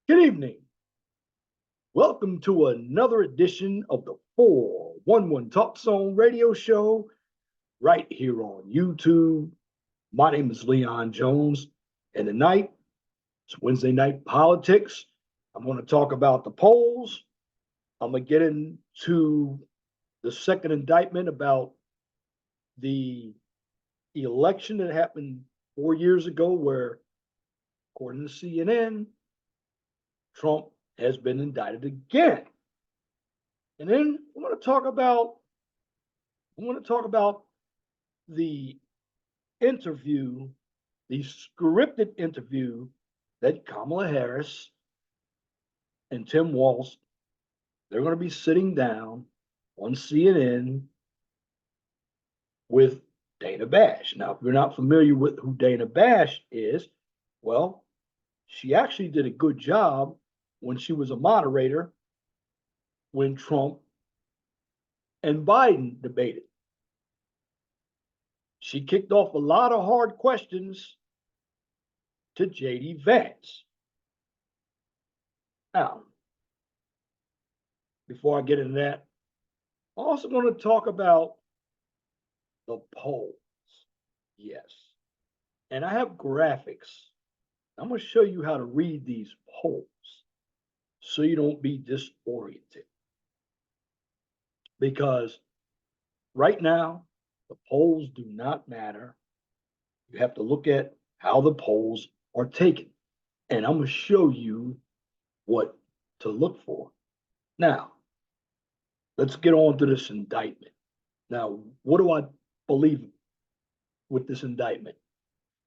Good evening. Welcome to another edition of the 411 Talk Zone radio show right here on YouTube. My name is Leon Jones, and tonight it's Wednesday night politics. I'm going to talk about the polls. I'm going to get into the second indictment about the election that happened 4 years ago, where, according to CNN, Trump has been indicted again. And then I'm going to talk about the interview, the scripted interview that Kamala Harris and Tim Walz, they're going to be sitting down on CNN with Dana Bash. Now, if you're not familiar with who Dana Bash is, well, she actually did a good job when she was a moderator when Trump and Biden debated. She kicked off a lot of hard questions to J.D. Vance. Now, before I get into that, I'm also going to talk about the polls. Yes. And I have graphics. I'm going to show you how to read these polls so you don't be disoriented. Because right now, the polls do not matter. You have to look at how the polls are taken. And I'm going to show you what to look for. Now, let's get on to this indictment. Now, what do I believe with this indictment?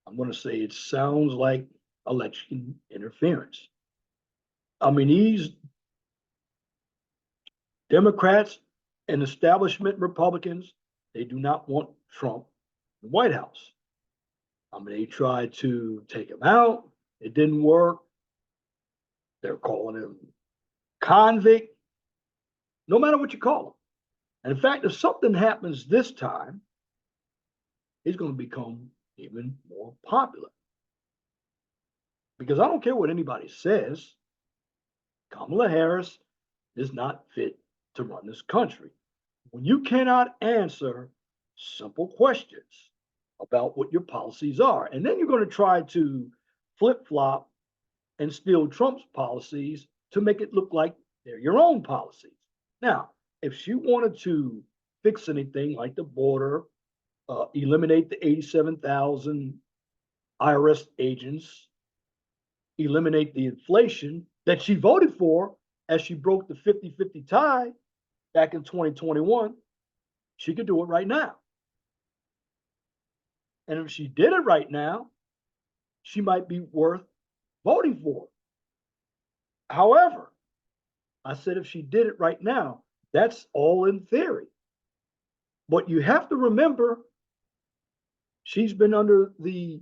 I'm going to say it sounds like election interference. I mean, these Democrats and establishment Republicans, they do not want Trump in the White House. I mean, they tried to take him out. It didn't work. They're calling him convict, no matter what you call him. And in fact, if something happens this time, he's going to become even more popular. Because I don't care what anybody says, Kamala Harris is not fit to run this country. When you cannot answer simple questions about what your policies are, and then you're going to try to flip flop and steal Trump's policies to make it look like they're your own policies. Now, if she wanted to fix anything like the border, eliminate the 87,000 IRS agents, eliminate the inflation that she voted for as she broke the 50-50 tie back in 2021, she could do it right now. And if she did it right now, she might be worth voting for. However, I said if she did it right now, that's all in theory. But you have to remember, she's been under the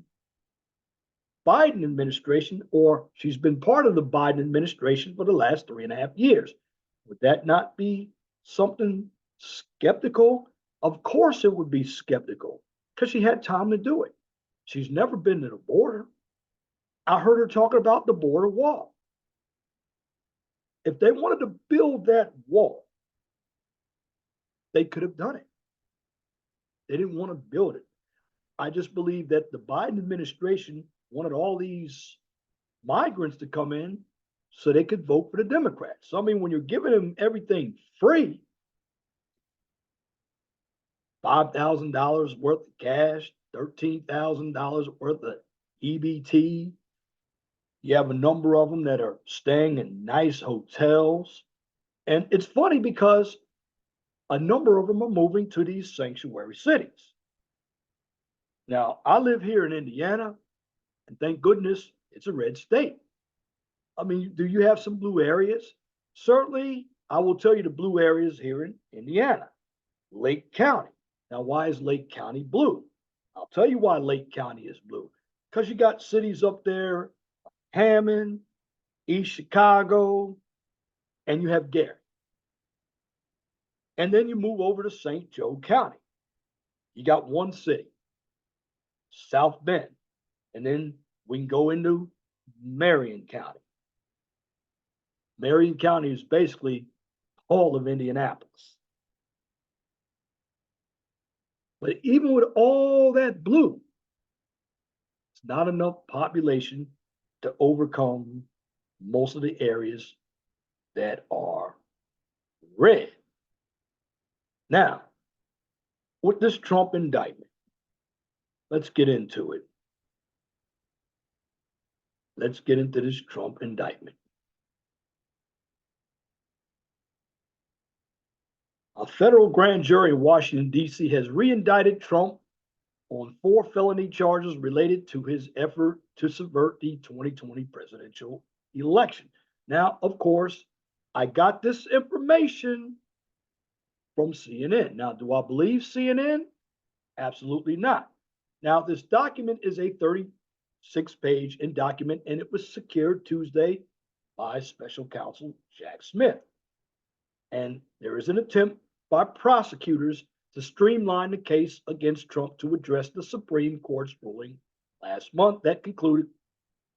Biden administration, or she's been part of the Biden administration for the last 3.5 years. Would that not be something skeptical? Of course it would be skeptical, because she had time to do it. She's never been to the border. I heard her talking about the border wall. If they wanted to build that wall, they could have done it. They didn't want to build it. I just believe that the Biden administration wanted all these migrants to come in so they could vote for the Democrats. So, I mean, when you're giving them everything free, $5,000 worth of cash, $13,000 worth of EBT. You have a number of them that are staying in nice hotels. And it's funny because a number of them are moving to these sanctuary cities. Now, I live here in Indiana, and thank goodness it's a red state. I mean, do you have some blue areas? Certainly, I will tell you the blue areas here in Indiana, Lake County. Now, why is Lake County blue? I'll tell you why Lake County is blue. Because you got cities up there, Hammond, East Chicago, and you have Gary. And then you move over to St. Joe County. You got one city, South Bend. And then we can go into Marion County. Marion County is basically all of Indianapolis. But even with all that blue, it's not enough population to overcome most of the areas that are red. Now, with this Trump indictment, let's get into it. Let's get into this Trump indictment. A federal grand jury in Washington, D.C. has re-indicted Trump on 4 felony charges related to his effort to subvert the 2020 presidential election. Now, of course, I got this information from CNN. Now, do I believe CNN? Absolutely not. Now, this document is a 36-page document, and it was secured Tuesday by special counsel Jack Smith. And there is an attempt by prosecutors to streamline the case against Trump to address the Supreme Court's ruling last month that concluded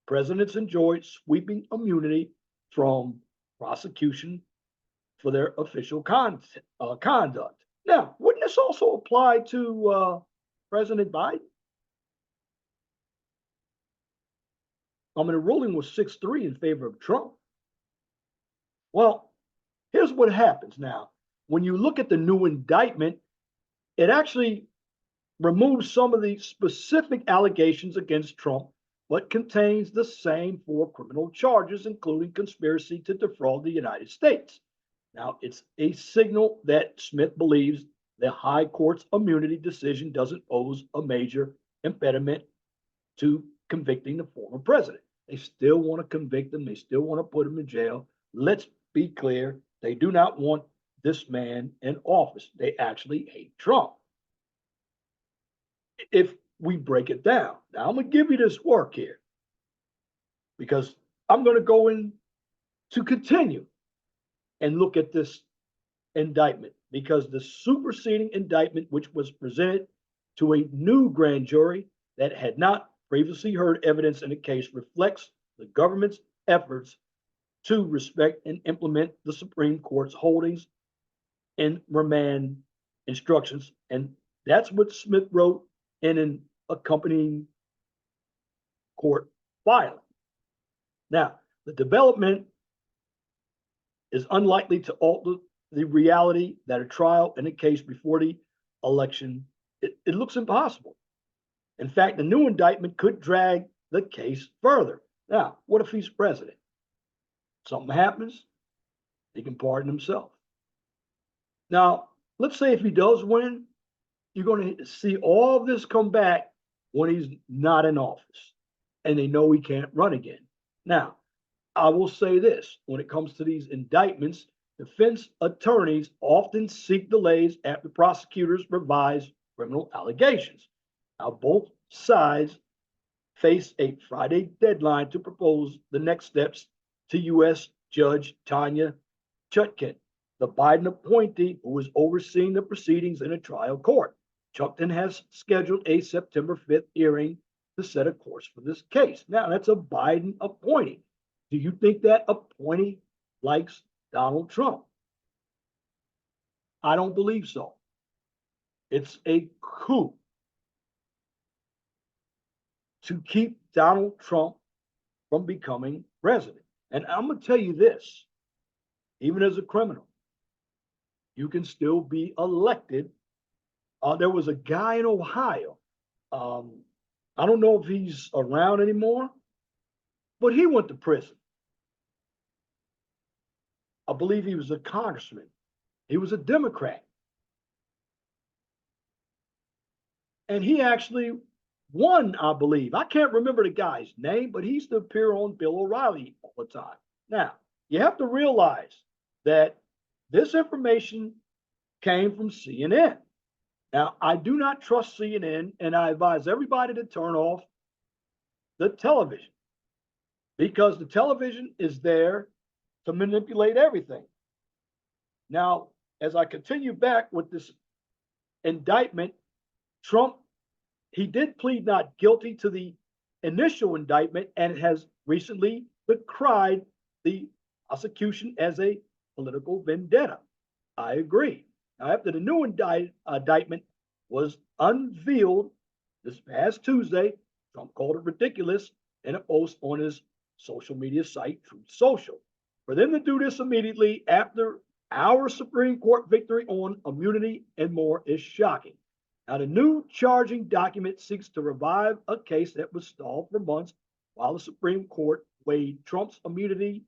presidents enjoy sweeping immunity from prosecution for their official conduct. Now, wouldn't this also apply to President Biden? I mean, the ruling was 6-3 in favor of Trump. Well, here's what happens now. When you look at the new indictment, it actually removes some of the specific allegations against Trump, but contains the same 4 criminal charges, including conspiracy to defraud the United States. Now, it's a signal that Smith believes the high court's immunity decision doesn't pose a major impediment to convicting the former president. They still want to convict him. They still want to put him in jail. Let's be clear. They do not want this man in office. They actually hate Trump. If we break it down, now I'm going to give you this work here because I'm going to go in to continue and look at this indictment because the superseding indictment, which was presented to a new grand jury that had not previously heard evidence in the case, reflects the government's efforts to respect and implement the Supreme Court's holdings and remand instructions. And that's what Smith wrote in an accompanying court filing. Now, the development is unlikely to alter the reality that a trial in a case before the election, it looks impossible. In fact, the new indictment could drag the case further. Now, what if he's president? Something happens, he can pardon himself. Now, let's say if he does win, you're going to see all of this come back when he's not in office and they know he can't run again. Now, I will say this when it comes to these indictments, defense attorneys often seek delays after prosecutors revise criminal allegations. Now, both sides face a Friday deadline to propose the next steps to U.S. Judge Tanya Chutkan, the Biden appointee who is overseeing the proceedings in a trial court. Chutkan has scheduled a September 5th hearing to set a course for this case. Now, that's a Biden appointee. Do you think that appointee likes Donald Trump? I don't believe so. It's a coup to keep Donald Trump from becoming president. And I'm going to tell you this, even as a criminal, you can still be elected. There was a guy in Ohio. I don't know if he's around anymore, but he went to prison. I believe he was a congressman. He was a Democrat. And he actually won, I believe. I can't remember the guy's name, but he used to appear on Bill O'Reilly all the time. Now, you have to realize that this information came from CNN. Now, I do not trust CNN, and I advise everybody to turn off the television because the television is there to manipulate everything. Now, as I continue back with this indictment, Trump, he did plead not guilty to the initial indictment and has recently decried the prosecution as a political vendetta. I agree. Now, after the new indictment was unveiled this past Tuesday, Trump called it ridiculous in a post on his social media site, Truth Social. For them to do this immediately after our Supreme Court victory on immunity and more is shocking. Now, the new charging document seeks to revive a case that was stalled for months while the Supreme Court weighed Trump's immunity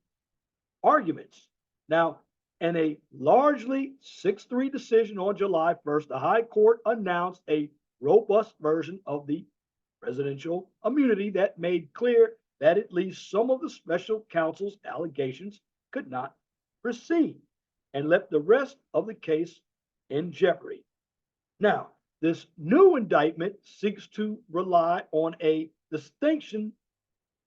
arguments. Now, in a largely 6-3 decision on July 1st, the High Court announced a robust version of the presidential immunity that made clear that at least some of the special counsel's allegations could not proceed and left the rest of the case in jeopardy. Now, this new indictment seeks to rely on a distinction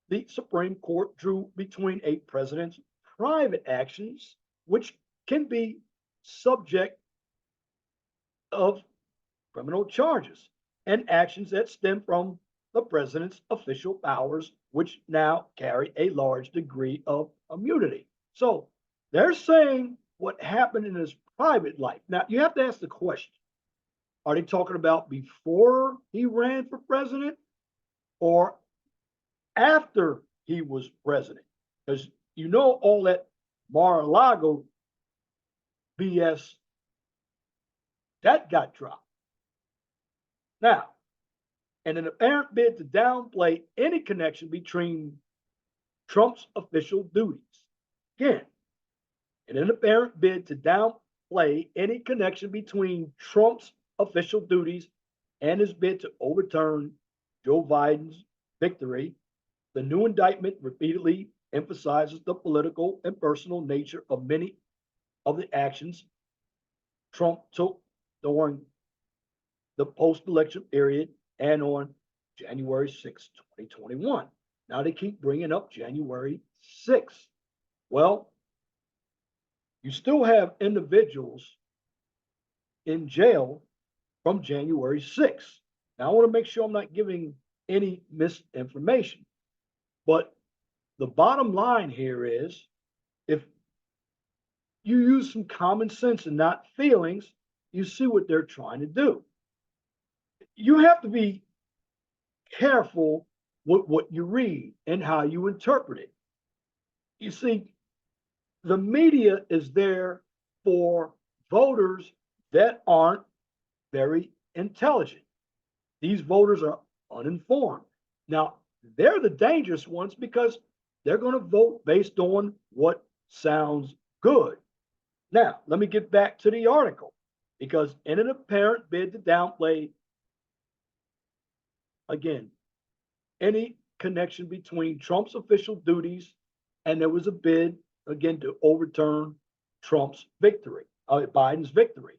the Supreme Court drew between a president's private actions, which can be subject of criminal charges, and actions that stem from the president's official powers, which now carry a large degree of immunity. So they're saying what happened in his private life. Now, you have to ask the question, are they talking about before he ran for president or after he was president? Because you know all that Mar-a-Lago BS that got dropped. Now, in an apparent bid to downplay any connection between Trump's official duties, again, in an apparent bid to downplay any connection between Trump's official duties and his bid to overturn Joe Biden's victory, the new indictment repeatedly emphasizes the political and personal nature of many of the actions Trump took during the post-election period and on January 6, 2021. Now they keep bringing up January 6th. Well, you still have individuals in jail from January 6th. Now I want to make sure I'm not giving any misinformation, but the bottom line here is if you use some common sense and not feelings, you see what they're trying to do. You have to be careful with what you read and how you interpret it. You see, the media is there for voters that aren't very intelligent. These voters are uninformed. Now, they're the dangerous ones because they're going to vote based on what sounds good. Now, let me get back to the article because in an apparent bid to downplay, again, any connection between Trump's official duties and there was a bid, again, to overturn Trump's victory, Biden's victory.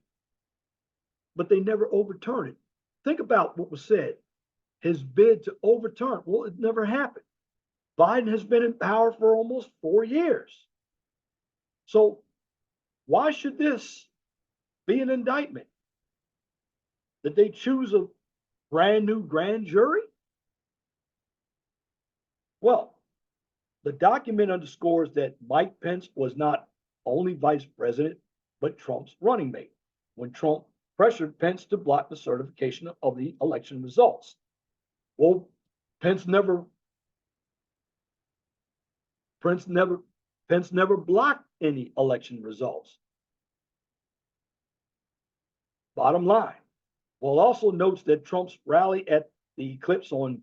But they never overturned it. Think about what was said. His bid to overturn, well, it never happened. Biden has been in power for almost 4 years. So why should this be an indictment? Did they choose a brand new grand jury? Well, the document underscores that Mike Pence was not only vice president, but Trump's running mate when Trump pressured Pence to block the certification of the election results. Well, Pence never blocked any election results. Bottom line. Well, also notes that Trump's rally at the eclipse on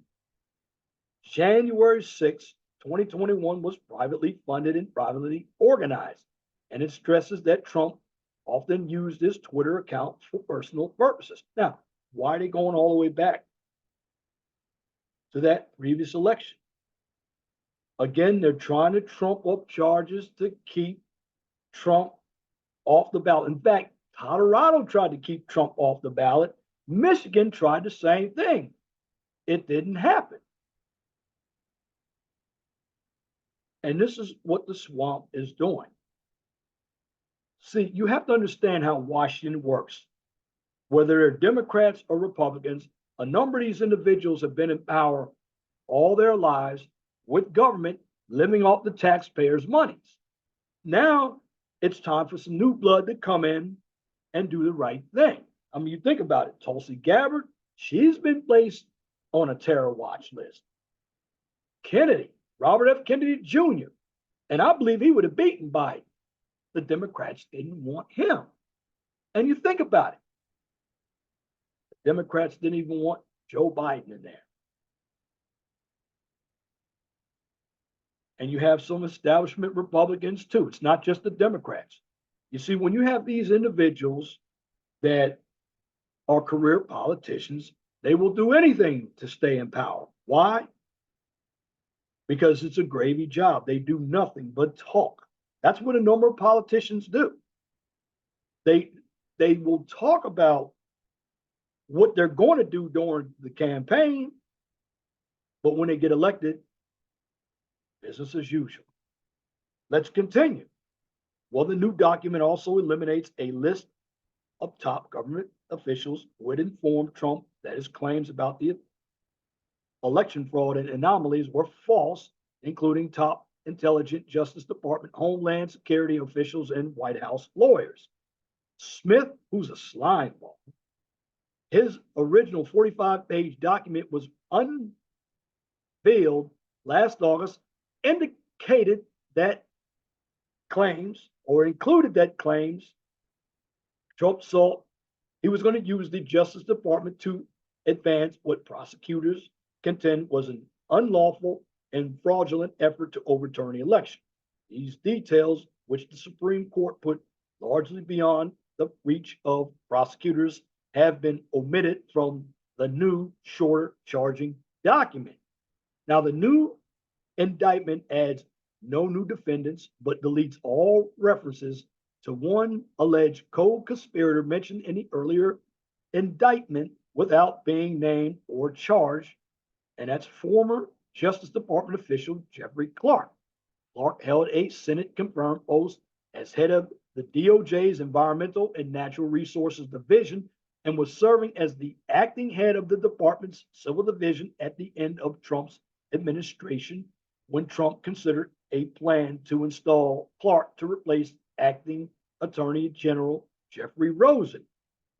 January 6, 2021 was privately funded and privately organized. And it stresses that Trump often used his Twitter account for personal purposes. Now, why are they going all the way back to that previous election? Again, they're trying to trump up charges to keep Trump off the ballot. In fact, Colorado tried to keep Trump off the ballot. Michigan tried the same thing. It didn't happen. And this is what the swamp is doing. See, you have to understand how Washington works. Whether they're Democrats or Republicans, a number of these individuals have been in power all their lives with government living off the taxpayers' monies. now it's time for some new blood to come in and do the right thing. I mean, you think about it. Tulsi Gabbard, she's been placed on a terror watch list. Kennedy, Robert F. Kennedy Jr., and I believe he would have beaten Biden. The Democrats didn't want him. And you think about it. The Democrats didn't even want Joe Biden in there. And you have some establishment Republicans too. It's not just the Democrats. You see, when you have these individuals that are career politicians, they will do anything to stay in power. Why? Because it's a gravy job. They do nothing but talk. That's what a number of politicians do. They will talk about what they're going to do during the campaign, but when they get elected, business as usual. Let's continue. Well, the new document also eliminates a list of top government officials who had informed Trump that his claims about the election fraud and anomalies were false, including top intelligence, Justice Department, Homeland Security officials, and White House lawyers. Smith, who's a slime ball, his original 45-page document was unveiled last August, indicated that claims, or included that claims, Trump saw he was going to use the Justice Department to advance what prosecutors contend was an unlawful and fraudulent effort to overturn the election. These details, which the Supreme Court put largely beyond the reach of prosecutors, have been omitted from the new, shorter charging document. Now, the new indictment adds no new defendants, but deletes all references to one alleged co-conspirator mentioned in the earlier indictment without being named or charged, and that's former Justice Department official Jeffrey Clark. Clark held a Senate-confirmed post as head of the DOJ's Environmental and Natural Resources Division and was serving as the acting head of the department's civil division at the end of Trump's administration when Trump considered a plan to install Clark to replace acting Attorney General Jeffrey Rosen.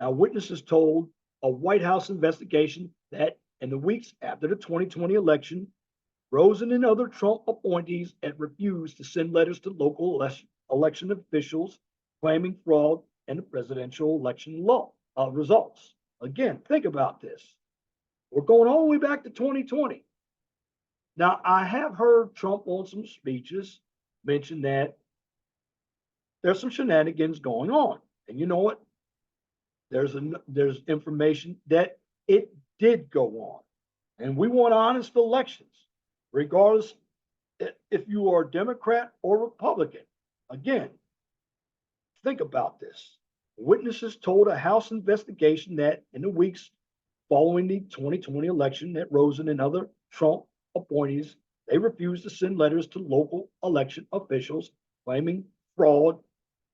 Now, witnesses told a White House investigation that in the weeks after the 2020 election, Rosen and other Trump appointees had refused to send letters to local election officials claiming fraud in the presidential election results. Again, think about this. We're going all the way back to 2020. Now, I have heard Trump on some speeches mention that there's some shenanigans going on. And you know what? There's information that it did go on. And we want honest elections, regardless if you are Democrat or Republican. Again, think about this. Witnesses told a House investigation that in the weeks following the 2020 election, that Rosen and other Trump appointees, they refused to send letters to local election officials claiming fraud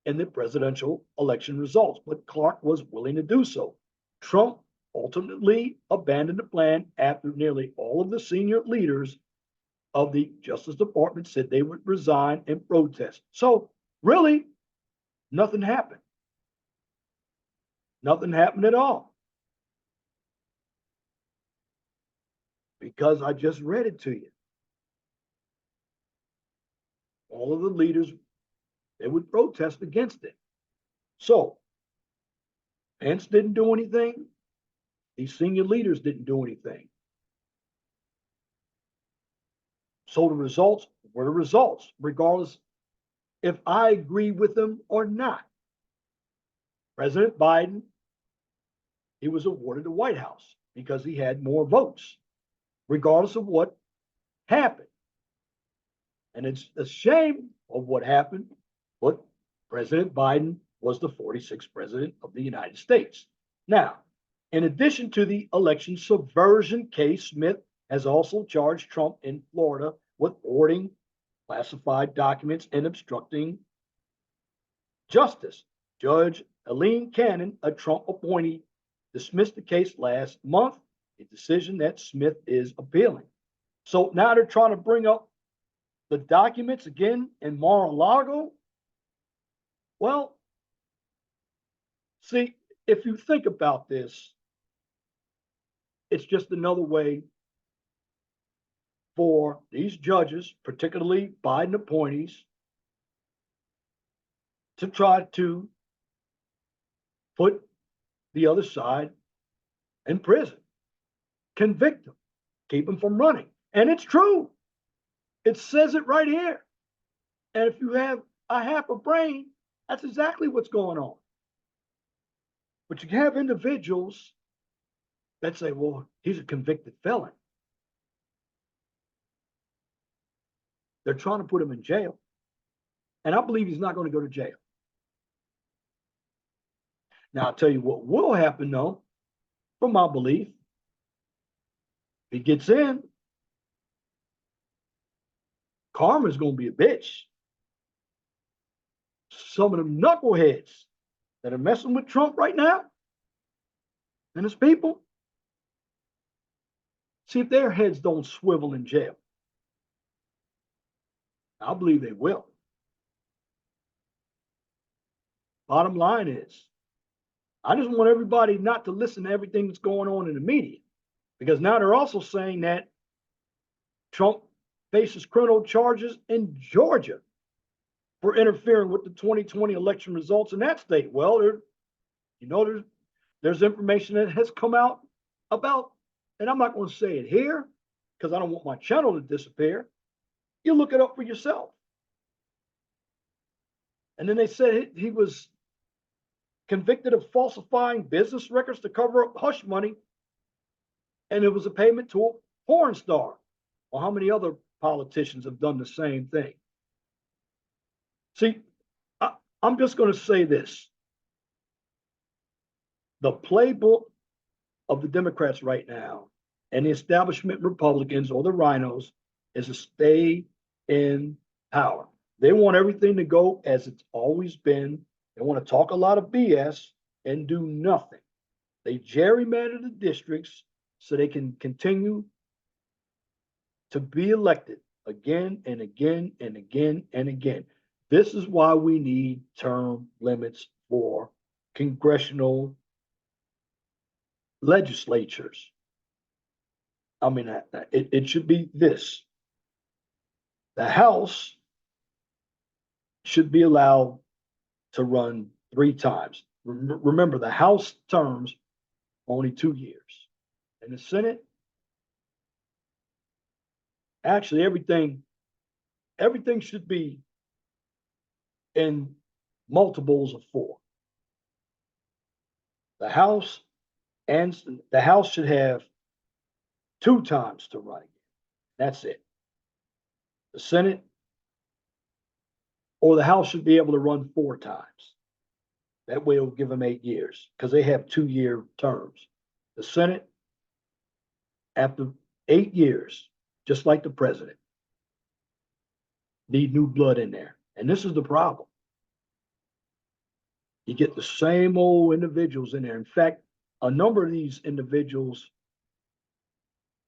in the presidential election results, but Clark was willing to do so. Trump ultimately abandoned the plan after nearly all of the senior leaders of the Justice Department said they would resign and protest. So really, nothing happened. Nothing happened at all. Because I just read it to you. All of the leaders, they would protest against it. So, Pence didn't do anything. These senior leaders didn't do anything. So the results were the results, regardless if I agree with them or not. President Biden, he was awarded the White House because he had more votes, regardless of what happened. And it's a shame of what happened, but President Biden was the 46th president of the United States. Now, in addition to the election subversion case, Smith has also charged Trump in Florida with hoarding classified documents and obstructing justice. Judge Eileen Cannon, a Trump appointee, dismissed the case last month, a decision that Smith is appealing. So now they're trying to bring up the documents again in Mar-a-Lago. Well, see, if you think about this, it's just another way for these judges, particularly Biden appointees, to try to put the other side in prison, convict them, keep them from running. And it's true. It says it right here. And if you have a half a brain, that's exactly what's going on. But you have individuals that say, well, he's a convicted felon. They're trying to put him in jail. And I believe he's not going to go to jail. Now, I'll tell you what will happen, though, from my belief. If he gets in, karma's going to be a bitch. Some of them knuckleheads that are messing with Trump right now and his people, see if their heads don't swivel in jail. I believe they will. Bottom line is, I just want everybody not to listen to everything that's going on in the media, because now they're also saying that Trump faces criminal charges in Georgia for interfering with the 2020 election results in that state. Well, there's information that has come out about, and I'm not going to say it here because I don't want my channel to disappear. You look it up for yourself. And then they said he was convicted of falsifying business records to cover up hush money, and it was a payment to a porn star. Well, how many other politicians have done the same thing? See, I'm just going to say this. The playbook of the Democrats right now and the establishment Republicans or the rhinos is to stay in power. They want everything to go as it's always been. They want to talk a lot of BS and do nothing. They gerrymander the districts so they can continue to be elected again and again and again and again. This is why we need term limits for congressional legislatures. I mean, it should be this. The House should be allowed to run 3 times. Remember, the House terms only 2 years. And the Senate, actually everything should be in multiples of 4. The House should have 2 times to run again. That's it. The Senate or the House should be able to run 4 times. That way it'll give them 8 years because they have 2-year terms. The Senate, after 8 years, just like the president, need new blood in there. And this is the problem. You get the same old individuals in there. In fact, a number of these individuals,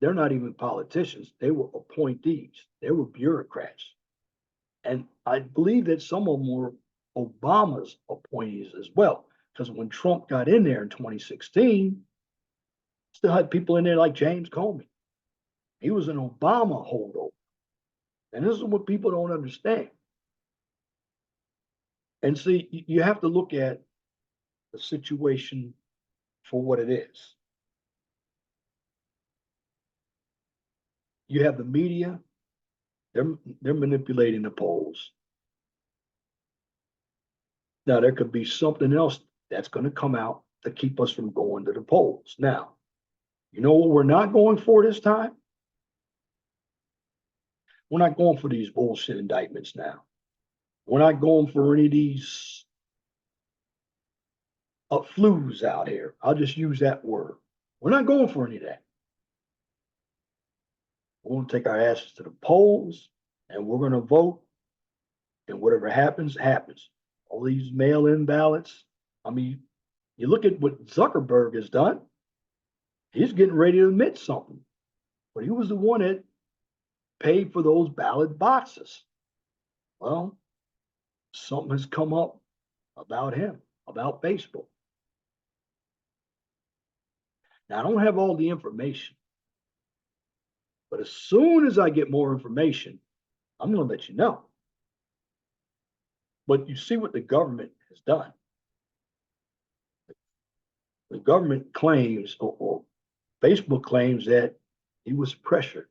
they're not even politicians. They were appointees. They were bureaucrats. And I believe that some of them were Obama's appointees as well. Because when Trump got in there in 2016, still had people in there like James Comey. He was an Obama holdover. And this is what people don't understand. And see, you have to look at the situation for what it is. You have the media, they're manipulating the polls. Now, there could be something else that's going to come out to keep us from going to the polls. Now, you know what we're not going for this time? We're not going for these bullshit indictments now. We're not going for any of these flus out here. I'll just use that word. We're not going for any of that. We're going to take our asses to the polls and we're going to vote. And whatever happens, happens. All these mail-in ballots. I mean, you look at what Zuckerberg has done. He's getting ready to admit something. But he was the one that paid for those ballot boxes. Well, something has come up about him, about Facebook. Now, I don't have all the information, but as soon as I get more information, I'm going to let you know. But you see what the government has done. The government claims, or Facebook claims, that he was pressured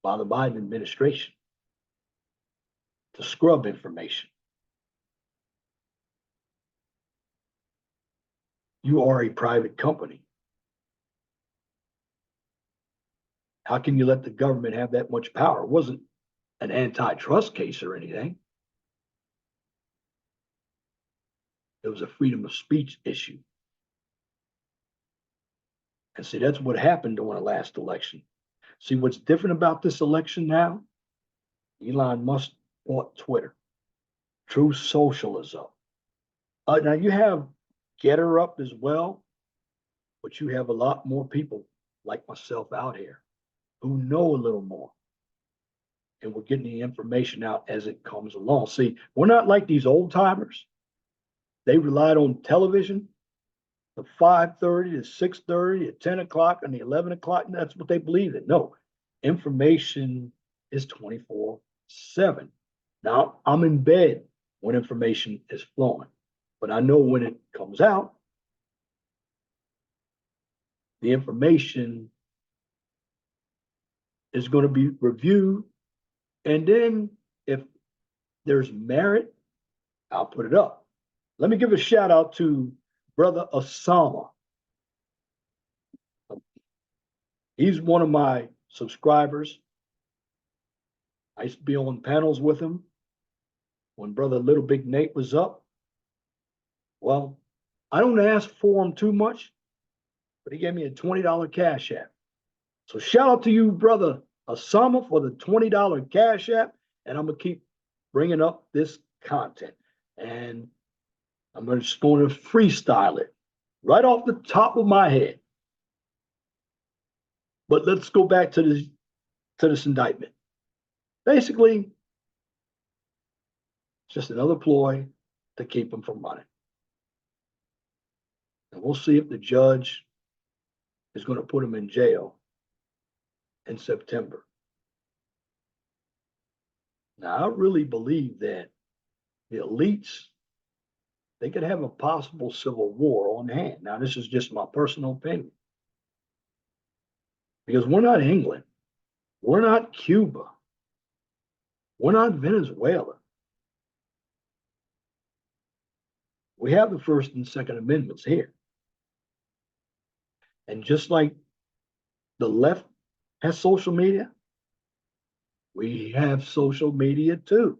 by the Biden administration to scrub information. You are a private company. How can you let the government have that much power? It wasn't an antitrust case or anything. It was a freedom of speech issue. And see, that's what happened during the last election. See, what's different about this election now? Elon Musk bought Twitter. True socialism. Now you have Getter up as well, but you have a lot more people like myself out here who know a little more. And we're getting the information out as it comes along. See, we're not like these old timers. They relied on television, the 5:30 to 6:30 at 10 o'clock and the 11 o'clock. And that's what they believed in. No, information is 24/7. Now I'm in bed when information is flowing, but I know when it comes out, the information is going to be reviewed. And then if there's merit, I'll put it up. Let me give a shout out to Brother Osama. He's one of my subscribers. I used to be on panels with him when Brother Little Big Nate was up. Well, I don't ask for him too much, but he gave me a $20 cash app. So shout out to you, Brother Osama, for the $20 cash app. And I'm going to keep bringing up this content. And I'm just going to freestyle it right off the top of my head. But let's go back to this indictment. Basically, it's just another ploy to keep him from running. And we'll see if the judge is going to put him in jail in September. Now, I really believe that the elites, they could have a possible civil war on hand. Now, this is just my personal opinion. Because we're not England. We're not Cuba. We're not Venezuela. We have the First and Second Amendments here. And just like the left has social media, we have social media too.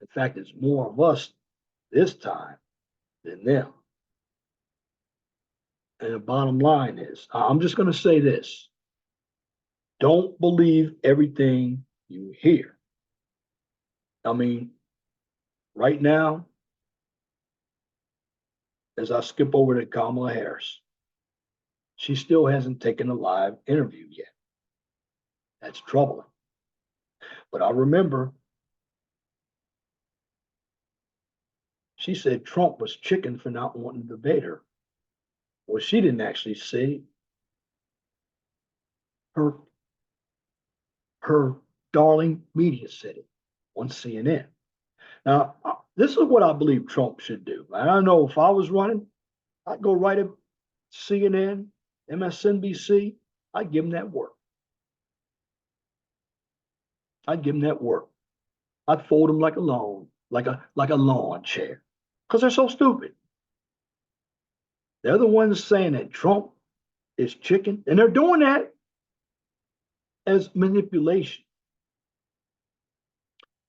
In fact, it's more of us this time than them. And the bottom line is, I'm just going to say this. Don't believe everything you hear. I mean, right now, as I skip over to Kamala Harris, she still hasn't taken a live interview yet. That's troubling. But I remember she said Trump was chicken for not wanting to debate her. Well, she didn't actually say her darling media said it on CNN. Now, this is what I believe Trump should do. And I know if I was running, I'd go right at CNN, MSNBC. I'd give them that work. I'd give them that work. I'd fold them like a lawn chair, because they're so stupid. They're the ones saying that Trump is chicken, and they're doing that as manipulation.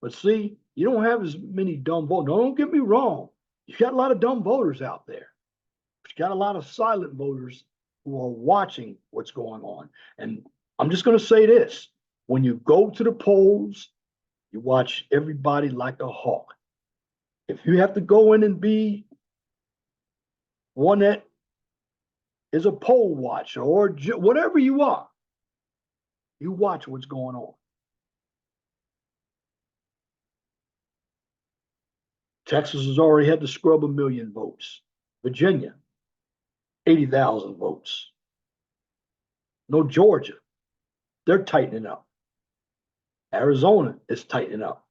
But see, you don't have as many dumb voters. Don't get me wrong. You got a lot of dumb voters out there. But you got a lot of silent voters who are watching what's going on. And I'm just going to say this. When you go to the polls, you watch everybody like a hawk. If you have to go in and be one that is a poll watcher or whatever you are, you watch what's going on. Texas has already had to scrub 1 million votes. Virginia, 80,000 votes. No, Georgia, they're tightening up. Arizona is tightening up.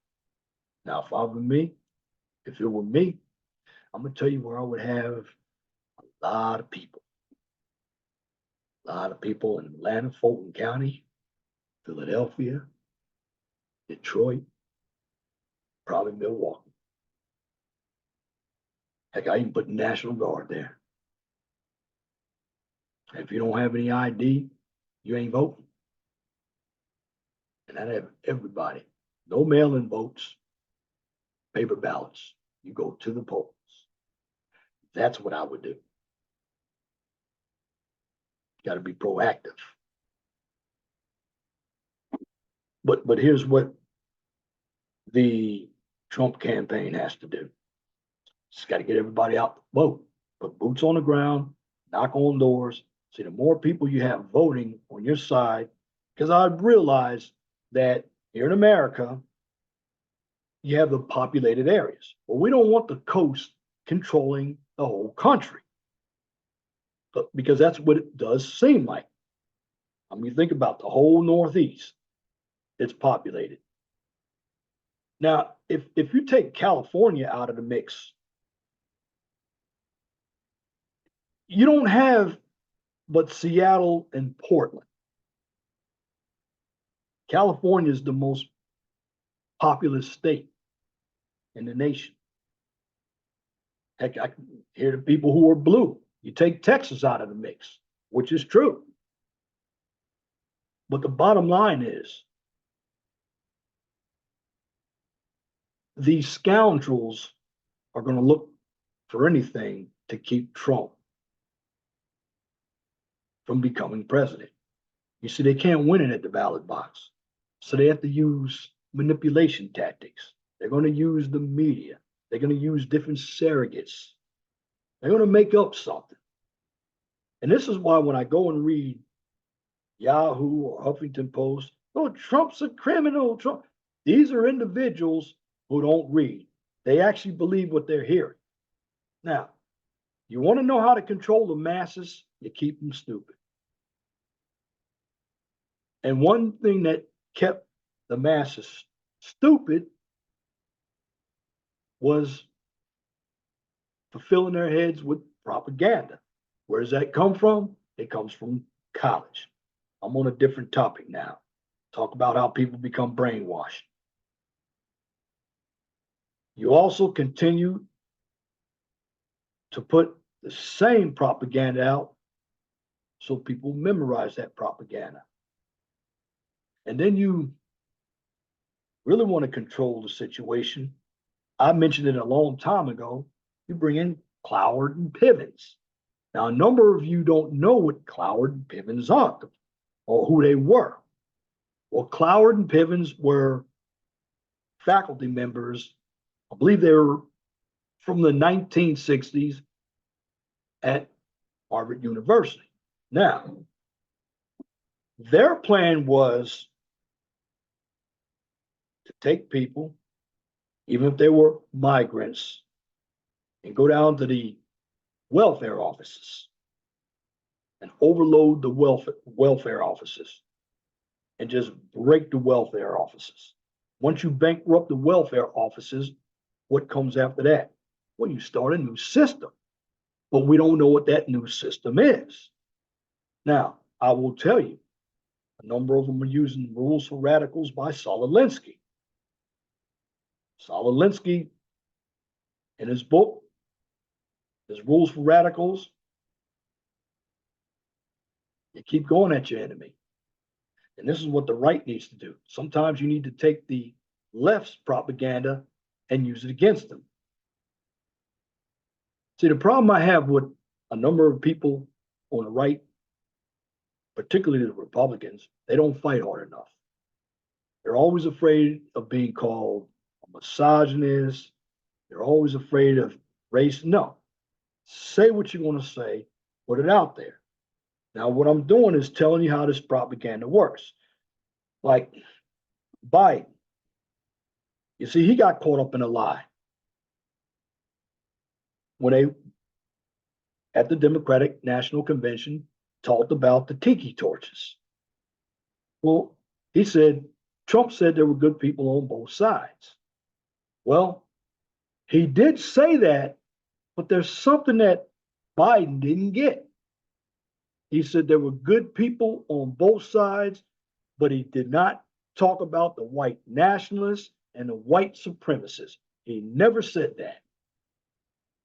Now, if it were me, I'm gonna tell you where I would have a lot of people. A lot of people in Atlanta, Fulton County, Philadelphia, Detroit, probably Milwaukee. Heck, I even put the National Guard there. And if you don't have any ID, you ain't voting. And I'd have everybody. No mail-in votes, paper ballots. You go to the polls. That's what I would do. Got to be proactive. But here's what the Trump campaign has to do. Just got to get everybody out to vote. Put boots on the ground, knock on doors. See, the more people you have voting on your side, because I realize that here in America, you have the populated areas. Well, we don't want the coast controlling the whole country, but because that's what it does seem like. I mean, think about the whole Northeast, it's populated. Now, if you take California out of the mix, you don't have but Seattle and Portland. California is the most populous state in the nation. Heck, I can hear the people who are blue. You take Texas out of the mix, which is true. But the bottom line is, these scoundrels are going to look for anything to keep Trump from becoming president. You see, they can't win it at the ballot box. So they have to use manipulation tactics. They're going to use the media. They're going to use different surrogates. They're going to make up something. And this is why when I go and read Yahoo or Huffington Post, oh, Trump's a criminal. Trump. These are individuals who don't read. They actually believe what they're hearing. Now, you want to know how to control the masses? You keep them stupid. And one thing that kept the masses stupid was fulfilling their heads with propaganda. Where does that come from? It comes from college. I'm on a different topic now. Talk about how people become brainwashed. You also continue to put the same propaganda out so people memorize that propaganda. And then you really want to control the situation. I mentioned it a long time ago. You bring in Cloward and Pivens. Now, a number of you don't know what Cloward and Pivens are or who they were. Well, Cloward and Pivens were faculty members. I believe they were from the 1960s at Harvard University. Now, their plan was to take people, even if they were migrants, and go down to the welfare offices and overload the welfare offices and just break the welfare offices. Once you bankrupt the welfare offices, what comes after that? Well, you start a new system, but we don't know what that new system is. Now, I will tell you, a number of them are using Rules for Radicals by Saul Alinsky. Saul Alinsky, in his book, his Rules for Radicals, you keep going at your enemy. And this is what the right needs to do. Sometimes you need to take the left's propaganda and use it against them. See, the problem I have with a number of people on the right, particularly the Republicans, they don't fight hard enough. They're always afraid of being called a misogynist. They're always afraid of race. No, say what you're going to say, put it out there. Now, what I'm doing is telling you how this propaganda works. Like Biden, you see, he got caught up in a lie. when they, at the Democratic National Convention, talked about the tiki torches. Well, he said, Trump said there were good people on both sides. Well, he did say that, but there's something that Biden didn't get. He said there were good people on both sides, but he did not talk about the white nationalists and the white supremacists. He never said that.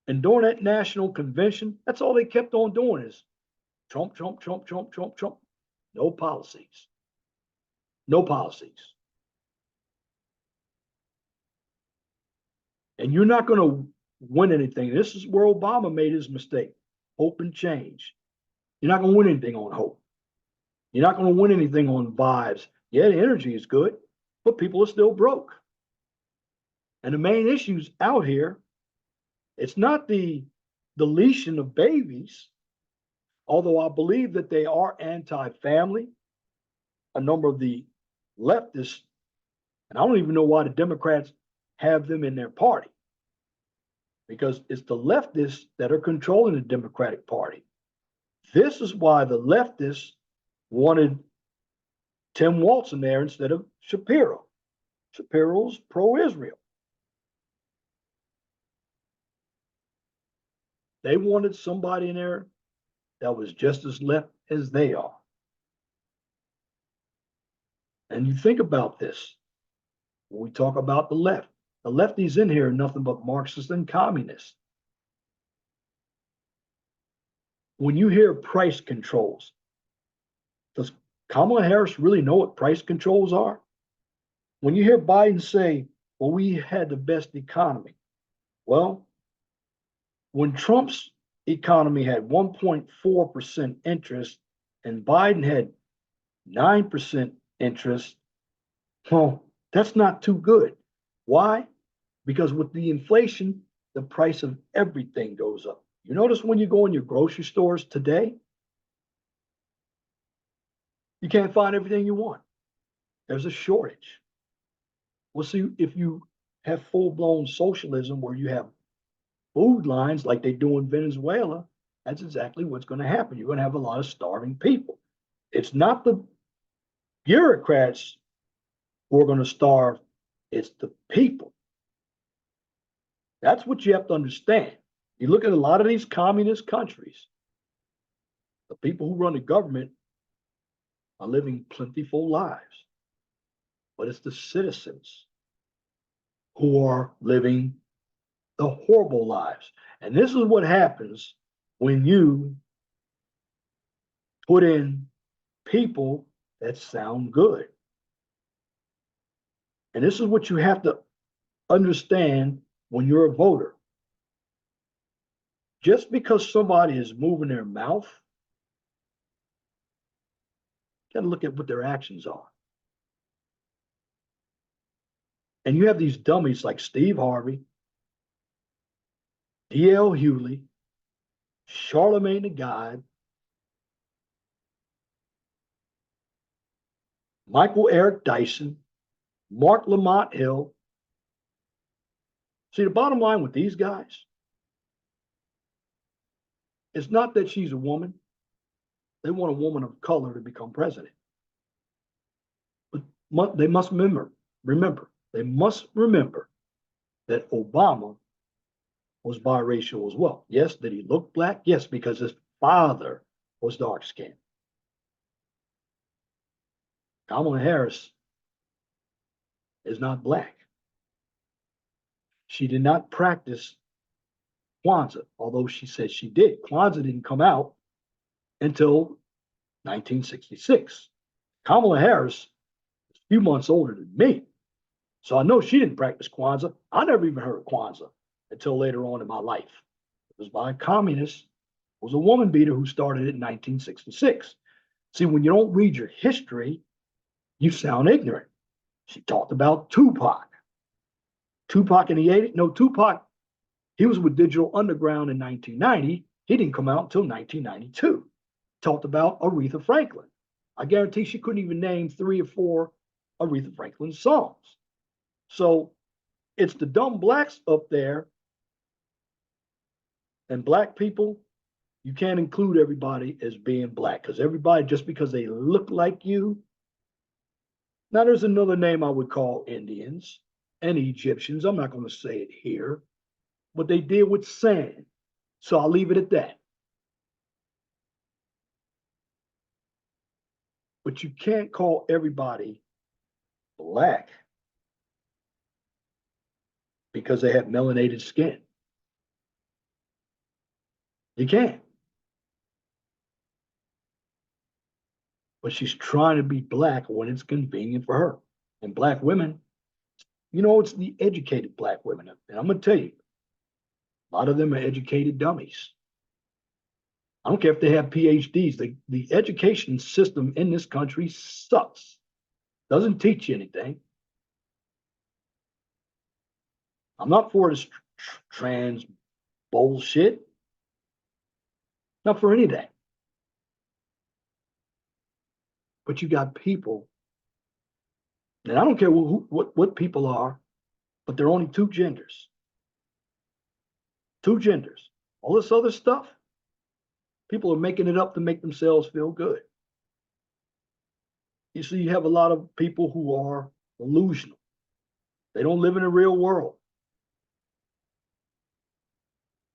And during that national convention, that's all they kept on doing is Trump, Trump, Trump, Trump, Trump, Trump. No policies. No policies. And you're not going to win anything. This is where Obama made his mistake. Hope and change. You're not going to win anything on hope. You're not going to win anything on vibes. Yeah, the energy is good, but people are still broke. And the main issues out here, it's not the deletion of babies, although I believe that they are anti-family. A number of the leftists, and I don't even know why the Democrats have them in their party, because it's the leftists that are controlling the Democratic Party. This is why the leftists wanted Tim Walz in there instead of Shapiro. Shapiro's pro-Israel. They wanted somebody in there that was just as left as they are. And you think about this, when we talk about the lefties in here are nothing but Marxists and communists. When you hear price controls, does Kamala Harris really know what price controls are? When you hear Biden say, well, we had the best economy. Well, when Trump's economy had 1.4% interest and Biden had 9% interest, well, that's not too good. Why? Because with the inflation, the price of everything goes up. You notice when you go in your grocery stores today, you can't find everything you want. There's a shortage. Well, see, if you have full-blown socialism where you have food lines like they do in Venezuela, that's exactly what's going to happen. You're going to have a lot of starving people. It's not the bureaucrats who are going to starve, it's the people. That's what you have to understand. You look at a lot of these communist countries, the people who run the government are living plentiful lives, but it's the citizens who are living the horrible lives. And this is what happens when you put in people that sound good. And this is what you have to understand when you're a voter. Just because somebody is moving their mouth, you got to look at what their actions are. And you have these dummies like Steve Harvey, D.L. Hewley, Charlemagne the God, Michael Eric Dyson, Mark Lamont Hill. See, the bottom line with these guys, it's not that she's a woman. They want a woman of color to become president. But they must remember, they must remember that Obama was biracial as well. Yes, did he look black? Yes, because his father was dark skinned. Kamala Harris is not black. She did not practice Kwanzaa, although she said she did. Kwanzaa didn't come out until 1966. Kamala Harris is a few months older than me. So I know she didn't practice Kwanzaa. I never even heard of Kwanzaa until later on in my life. It was by a communist. It was a woman beater who started it in 1966. See, when you don't read your history, you sound ignorant. She talked about Tupac. Tupac in the 80s? No, Tupac, he was with Digital Underground in 1990. He didn't come out until 1992. Talked about Aretha Franklin. I guarantee she couldn't even name 3 or 4 Aretha Franklin songs. So it's the dumb blacks up there And black people, you can't include everybody as being black because everybody, just because they look like you. Now, there's another name I would call Indians and Egyptians. I'm not going to say it here, but they deal with sand. So I'll leave it at that. But you can't call everybody black because they have melanated skin. You can't. But she's trying to be black when it's convenient for her. And black women, it's the educated black women. And I'm going to tell you, a lot of them are educated dummies. I don't care if they have PhDs. The education system in this country sucks. Doesn't teach you anything. I'm not for this trans bullshit. Not for any of that. But you got people, and I don't care what people are, but there are only two genders. Two genders. All this other stuff, people are making it up to make themselves feel good. You see, you have a lot of people who are delusional. They don't live in the real world.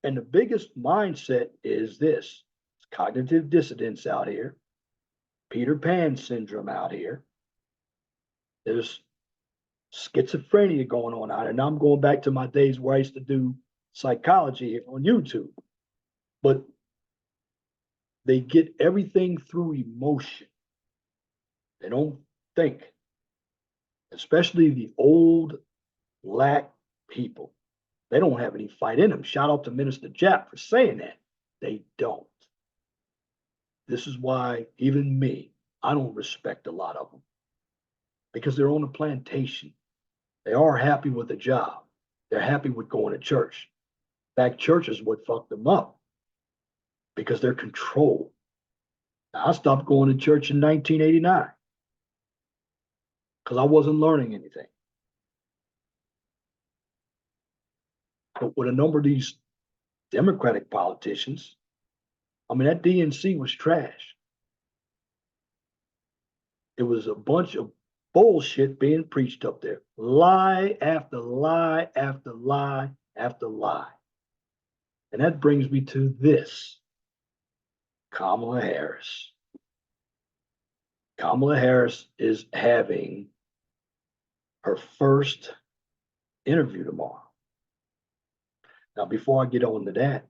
And the biggest mindset is this: it's cognitive dissonance out here, Peter Pan syndrome out here. There's schizophrenia going on out here. Now I'm going back to my days where I used to do psychology on YouTube. But they get everything through emotion. They don't think, especially the old black people. They don't have any fight in them. Shout out to Minister Japp for saying that. They don't. This is why even me, I don't respect a lot of them because they're on a plantation. They are happy with a job. They're happy with going to church. In fact, church is what fucked them up because they're controlled. I stopped going to church in 1989 because I wasn't learning anything. But with a number of these Democratic politicians, I mean, that DNC was trash. It was a bunch of bullshit being preached up there. Lie after lie after lie after lie. And that brings me to this: Kamala Harris. Kamala Harris is having her first interview tomorrow. Now, before I get on to that,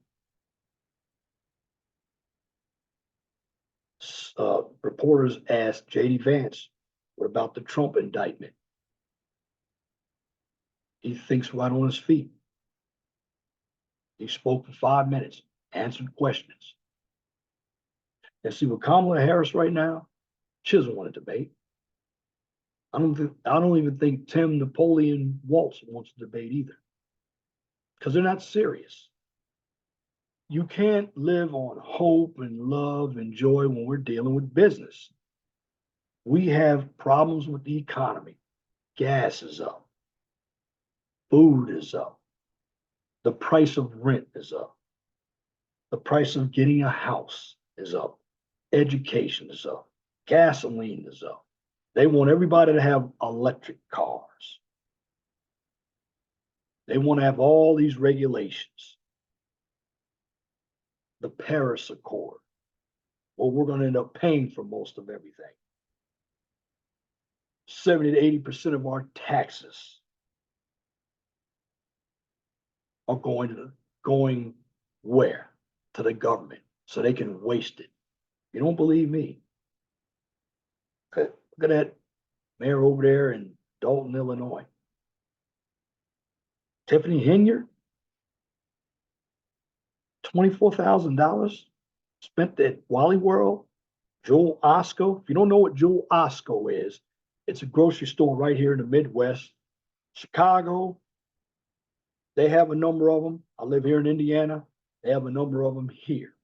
reporters asked J.D. Vance, what about the Trump indictment? He thinks right on his feet. He spoke for 5 minutes, answered questions. And see, with Kamala Harris right now, she doesn't want to debate. I don't even think Tim Napoleon Waltz wants to debate either, because they're not serious. You can't live on hope and love and joy when we're dealing with business. We have problems with the economy. Gas is up. Food is up. The price of rent is up. The price of getting a house is up. Education is up. Gasoline is up. They want everybody to have electric cars. They want to have all these regulations. The Paris Accord. Well, we're going to end up paying for most of everything. 70 to 80% of our taxes are going where? To the government, so they can waste it. You don't believe me? Look at that mayor over there in Dalton, Illinois. Tiffany Henyard, $24,000 spent at Wally World. Joel Osco. If you don't know what Joel Osco is, it's a grocery store right here in the Midwest. Chicago, they have a number of them. I live here in Indiana. They have a number of them here.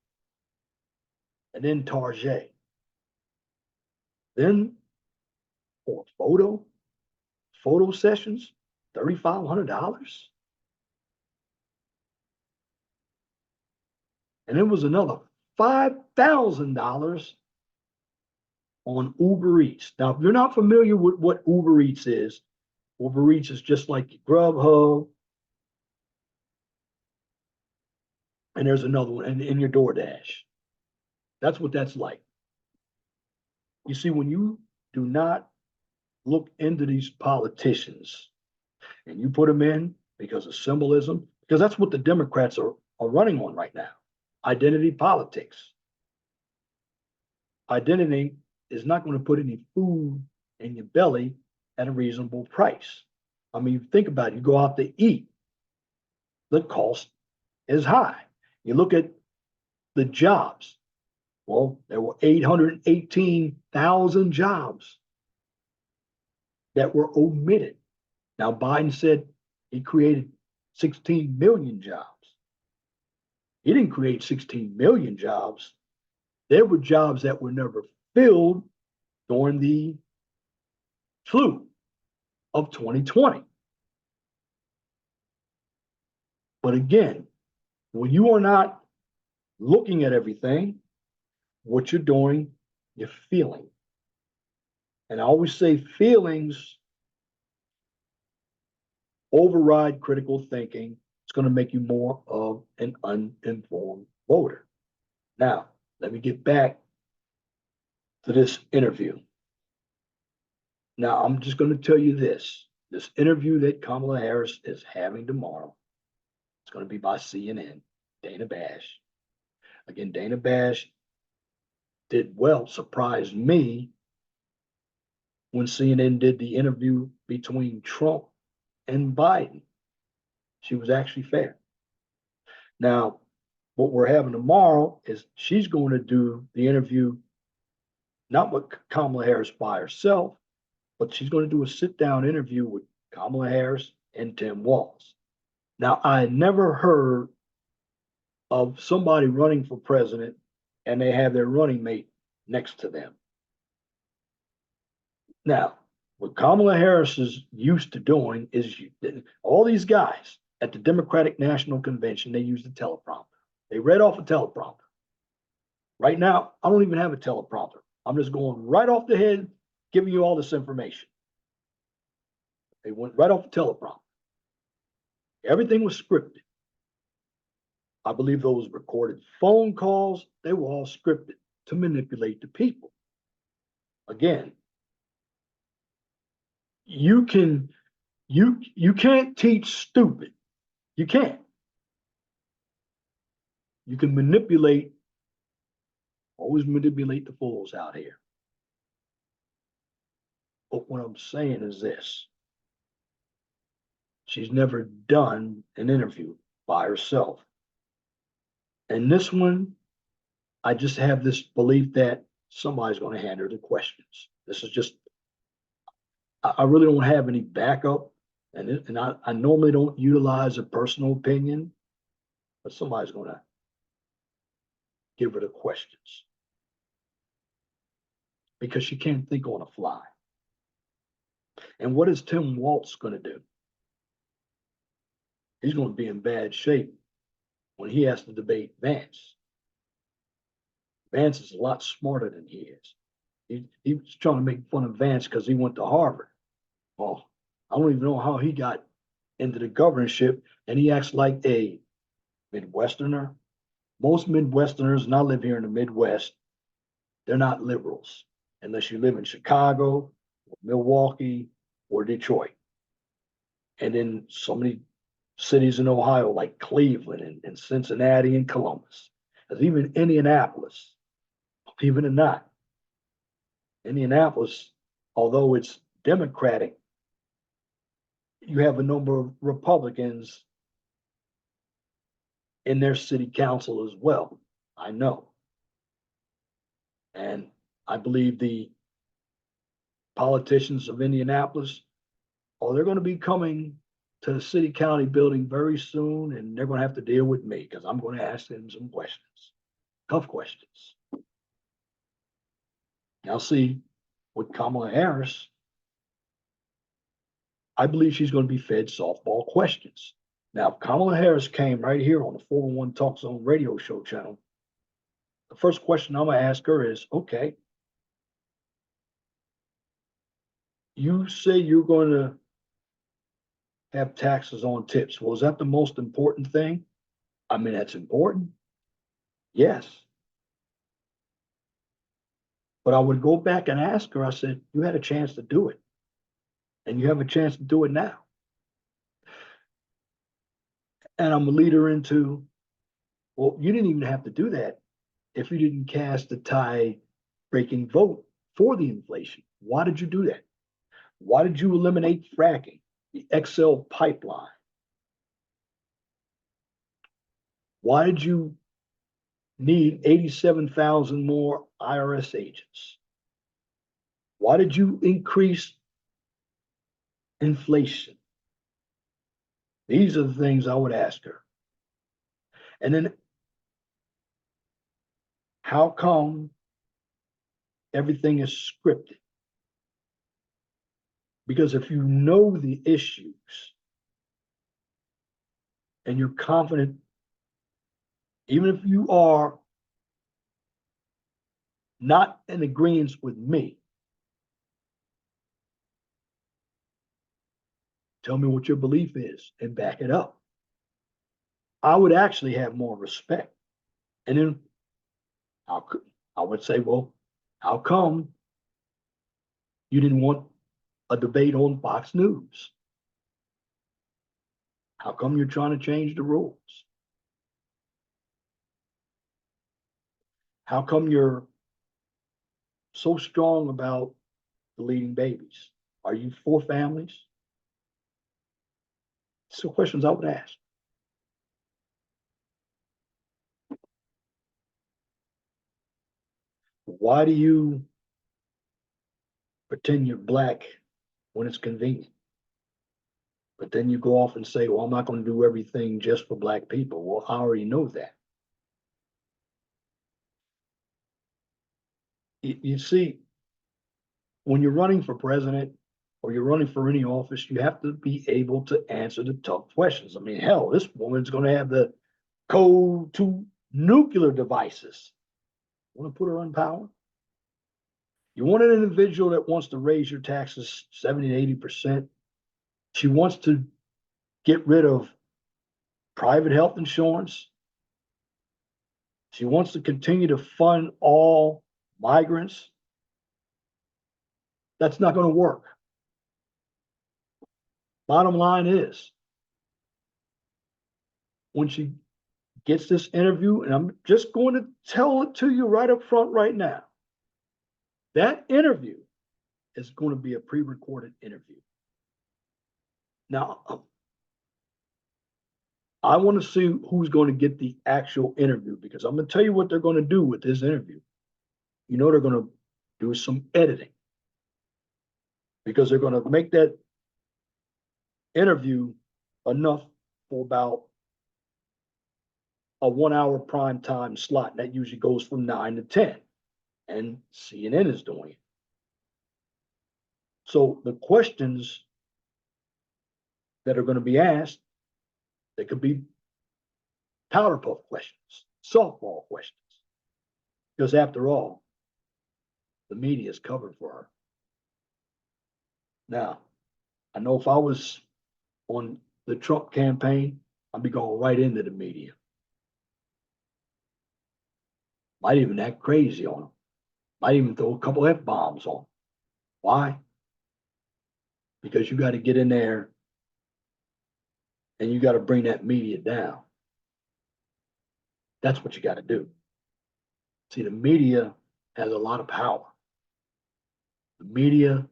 And then Target. Then for photo sessions, $3,500. And it was another $5,000 on Uber Eats. Now, if you're not familiar with what Uber Eats is just like Grubhub, and there's another one in your DoorDash. That's what that's like. You see, when you do not look into these politicians and you put them in because of symbolism, because that's what the Democrats are running on right now. Identity politics. Identity is not going to put any food in your belly at a reasonable price. I mean, think about it. You go out to eat, the cost is high. You look at the jobs. Well, there were 818,000 jobs that were omitted. Now, Biden said he created 16 million jobs. He didn't create 16 million jobs. There were jobs that were never filled during the flu of 2020. But again, when you are not looking at everything, what you're doing, you're feeling. And I always say feelings override critical thinking. It's going to make you more of an uninformed voter. Now, let me get back to this interview. Now, I'm just going to tell you this interview that Kamala Harris is having tomorrow, it's going to be by CNN, Dana Bash. Again, Dana Bash did well, surprised me when CNN did the interview between Trump and Biden. She was actually fair. Now, what we're having tomorrow is she's going to do the interview, not with Kamala Harris by herself, but she's going to do a sit down interview with Kamala Harris and Tim Walz. Now, I had never heard of somebody running for president and they have their running mate next to them. Now, what Kamala Harris is used to doing is all these guys at the Democratic National Convention, they use the teleprompter. They read off a teleprompter. Right now, I don't even have a teleprompter. I'm just going right off the head, giving you all this information. They went right off the teleprompter. Everything was scripted. I believe those recorded phone calls, they were all scripted to manipulate the people. Again, you can't teach stupid. You can't. You can always manipulate the fools out here. But what I'm saying is this. She's never done an interview by herself. And this one, I just have this belief that somebody's going to hand her the questions. This is just, I really don't have any backup. And I normally don't utilize a personal opinion, but somebody's going to give her the questions because she can't think on the fly. And what is Tim Walz going to do? He's going to be in bad shape when he has to debate Vance. Vance is a lot smarter than he is. He was trying to make fun of Vance because he went to Harvard. Well, I don't even know how he got into the governorship, and he acts like a Midwesterner. Most Midwesterners, and I live here in the Midwest, they're not liberals unless you live in Chicago, or Milwaukee, or Detroit. And in so many cities in Ohio, like Cleveland and Cincinnati and Columbus, as even Indianapolis, believe it or not, Indianapolis, although it's Democratic, you have a number of Republicans in their city council as well. I know. And I believe the politicians of Indianapolis, they're going to be coming to the city county building very soon, and they're going to have to deal with me because I'm going to ask them some questions, tough questions. Now, see, with Kamala Harris, I believe she's going to be fed softball questions. Now, if Kamala Harris came right here on the 401 Talk Zone radio show channel, the first question I'm going to ask her is, okay, you say you're going to have taxes on tips. Well, is that the most important thing? I mean, that's important. Yes. But I would go back and ask her, I said, you had a chance to do it, and you have a chance to do it now. And I'm going to lead her into, well, you didn't even have to do that if you didn't cast a tie breaking vote for the inflation. Why did you do that? Why did you eliminate fracking, the XL pipeline? Why did you need 87,000 more IRS agents? Why did you increase inflation? These are the things I would ask her. And then, how come everything is scripted? Because if you know the issues and you're confident, even if you are not in agreement with me, tell me what your belief is and back it up. I would actually have more respect. And then I would say, well, how come you didn't want a debate on Fox News? How come you're trying to change the rules? How come you're so strong about deleting babies? Are you for families? So questions I would ask. Why do you pretend you're black when it's convenient? But then you go off and say, well, I'm not going to do everything just for black people. Well, I already know that. You see, when you're running for president or you're running for any office, you have to be able to answer the tough questions. I mean, hell, this woman's going to have the code to nuclear devices. Want to put her on power? You want an individual that wants to raise your taxes 70 to 80%. She wants to get rid of private health insurance. She wants to continue to fund all migrants. That's not going to work. Bottom line is, when she gets this interview, and I'm just going to tell it to you right up front right now, that interview is going to be a pre-recorded interview. Now, I want to see who's going to get the actual interview, because I'm going to tell you what they're going to do with this interview. You know, they're going to do some editing, because they're going to make that interview enough for about a 1 hour prime time slot. And that usually goes from 9 to 10. And CNN is doing it. So the questions that are going to be asked, they could be powder puff questions, softball questions. Because after all, the media is covered for her. Now, I know if I was on the Trump campaign, I'd be going right into the media. Might even act crazy on them. Might even throw a couple F-bombs on them. Why? Because you got to get in there and you got to bring that media down. That's what you got to do. See, the media has a lot of power. The media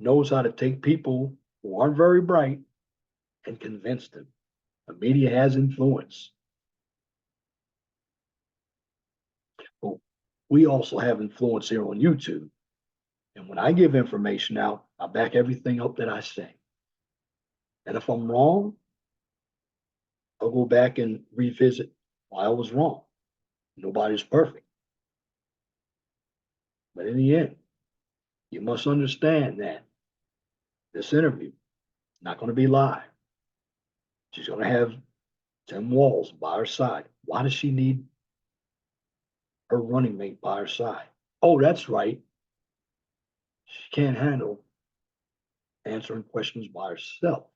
knows how to take people who aren't very bright and convince them. The media has influence. But we also have influence here on YouTube. And when I give information out, I back everything up that I say. And if I'm wrong, I'll go back and revisit why I was wrong. Nobody's perfect. But in the end, you must understand that this interview is not going to be live. She's going to have Tim Walz by her side. Why does she need her running mate by her side? Oh, that's right. She can't handle answering questions by herself.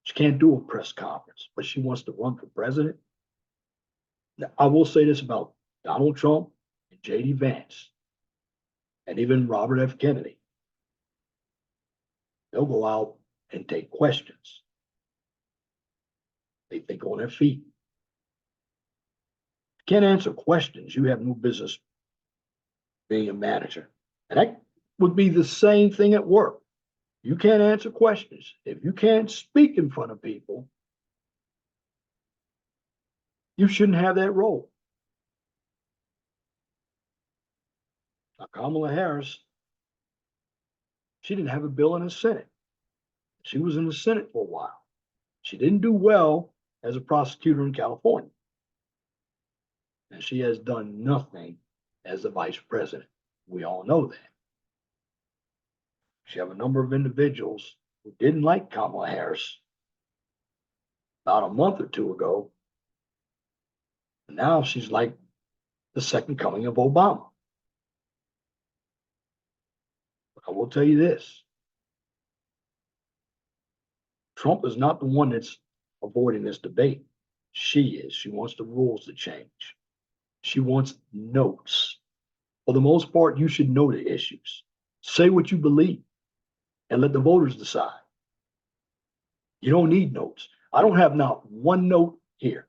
She can't do a press conference, but she wants to run for president. Now, I will say this about Donald Trump and J.D. Vance and even Robert F. Kennedy. They'll go out and take questions. They think on their feet. Can't answer questions, you have no business being a manager. And that would be the same thing at work. You can't answer questions. If you can't speak in front of people, you shouldn't have that role. Now, Kamala Harris, she didn't have a bill in the Senate. She was in the Senate for a while. She didn't do well as a prosecutor in California. And she has done nothing as the vice president. We all know that. She have a number of individuals who didn't like Kamala Harris about a month or two ago. And now she's like the second coming of Obama. But I will tell you this. Trump is not the one that's avoiding this debate. She is. She wants the rules to change. She wants notes. For the most part, you should know the issues. Say what you believe and let the voters decide. You don't need notes. I don't have not one note here.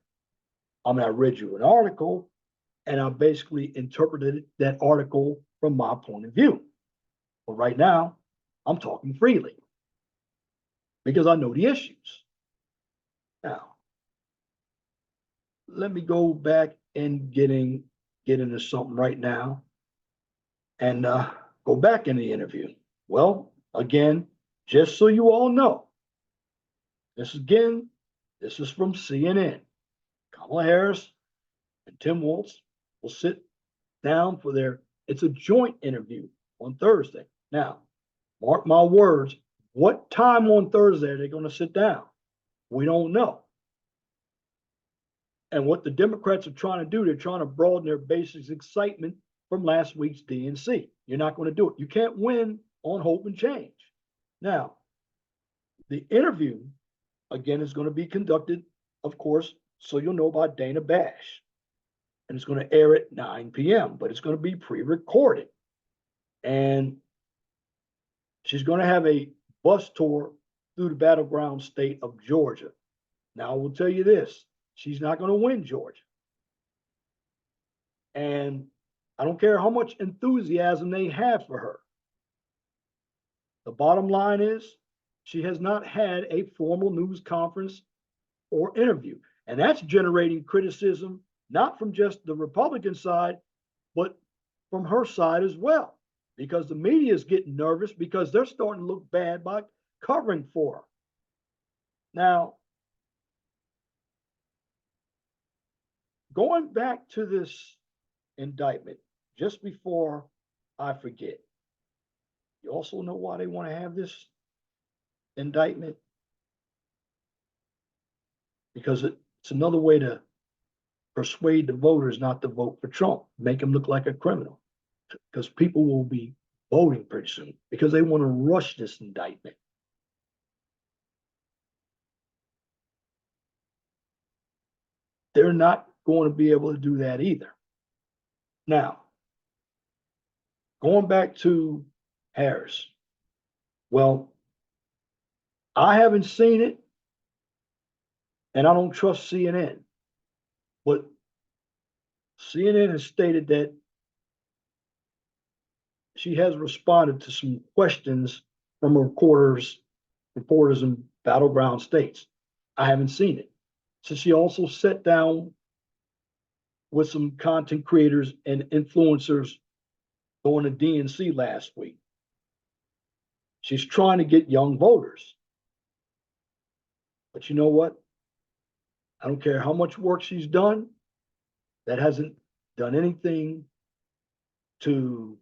I mean, I read you an article and I basically interpreted that article from my point of view. But right now, I'm talking freely because I know the issues. Now, let me go back and get into something right now and go back in the interview. Well, again, just so you all know, this is from CNN. Kamala Harris and Tim Walz will sit down for it's a joint interview on Thursday. Now, mark my words, what time on Thursday are they going to sit down? We don't know. And what the Democrats are trying to do, they're trying to broaden their base's excitement from last week's DNC. You're not going to do it. You can't win on hope and change. Now, the interview, again, is going to be conducted, of course, so you'll know about Dana Bash. And it's going to air at 9 p.m., but it's going to be pre-recorded. And she's going to have a bus tour through the battleground state of Georgia. Now, I will tell you this. She's not going to win Georgia. And I don't care how much enthusiasm they have for her. The bottom line is she has not had a formal news conference or interview. And that's generating criticism, not from just the Republican side, but from her side as well. Because the media is getting nervous because they're starting to look bad by covering for her. Now, going back to this indictment, just before I forget, you also know why they want to have this indictment? Because it's another way to persuade the voters not to vote for Trump, make him look like a criminal. Because people will be voting pretty soon because they want to rush this indictment. They're not going to be able to do that either. Now, going back to Harris, well, I haven't seen it, and I don't trust CNN, but CNN has stated that she has responded to some questions from reporters in battleground states. I haven't seen it. So she also sat down with some content creators and influencers going to DNC last week. She's trying to get young voters. But you know what? I don't care how much work she's done, that hasn't done anything to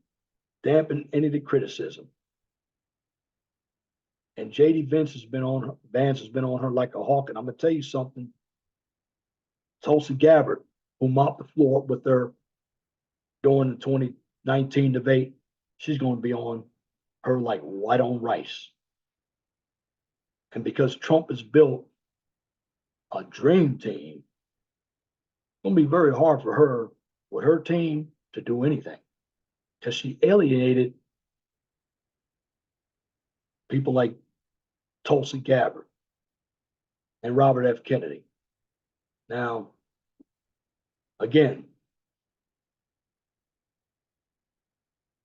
dampen any of the criticism. And JD Vance has been on her like a hawk. And I'm gonna tell you something. Tulsi Gabbard, who mopped the floor with her during the 2019 debate, she's going to be on her like white on rice. And because Trump has built a dream team, it's going to be very hard for her with her team to do anything because she alienated people like Tulsi Gabbard and Robert F. Kennedy. Now, again,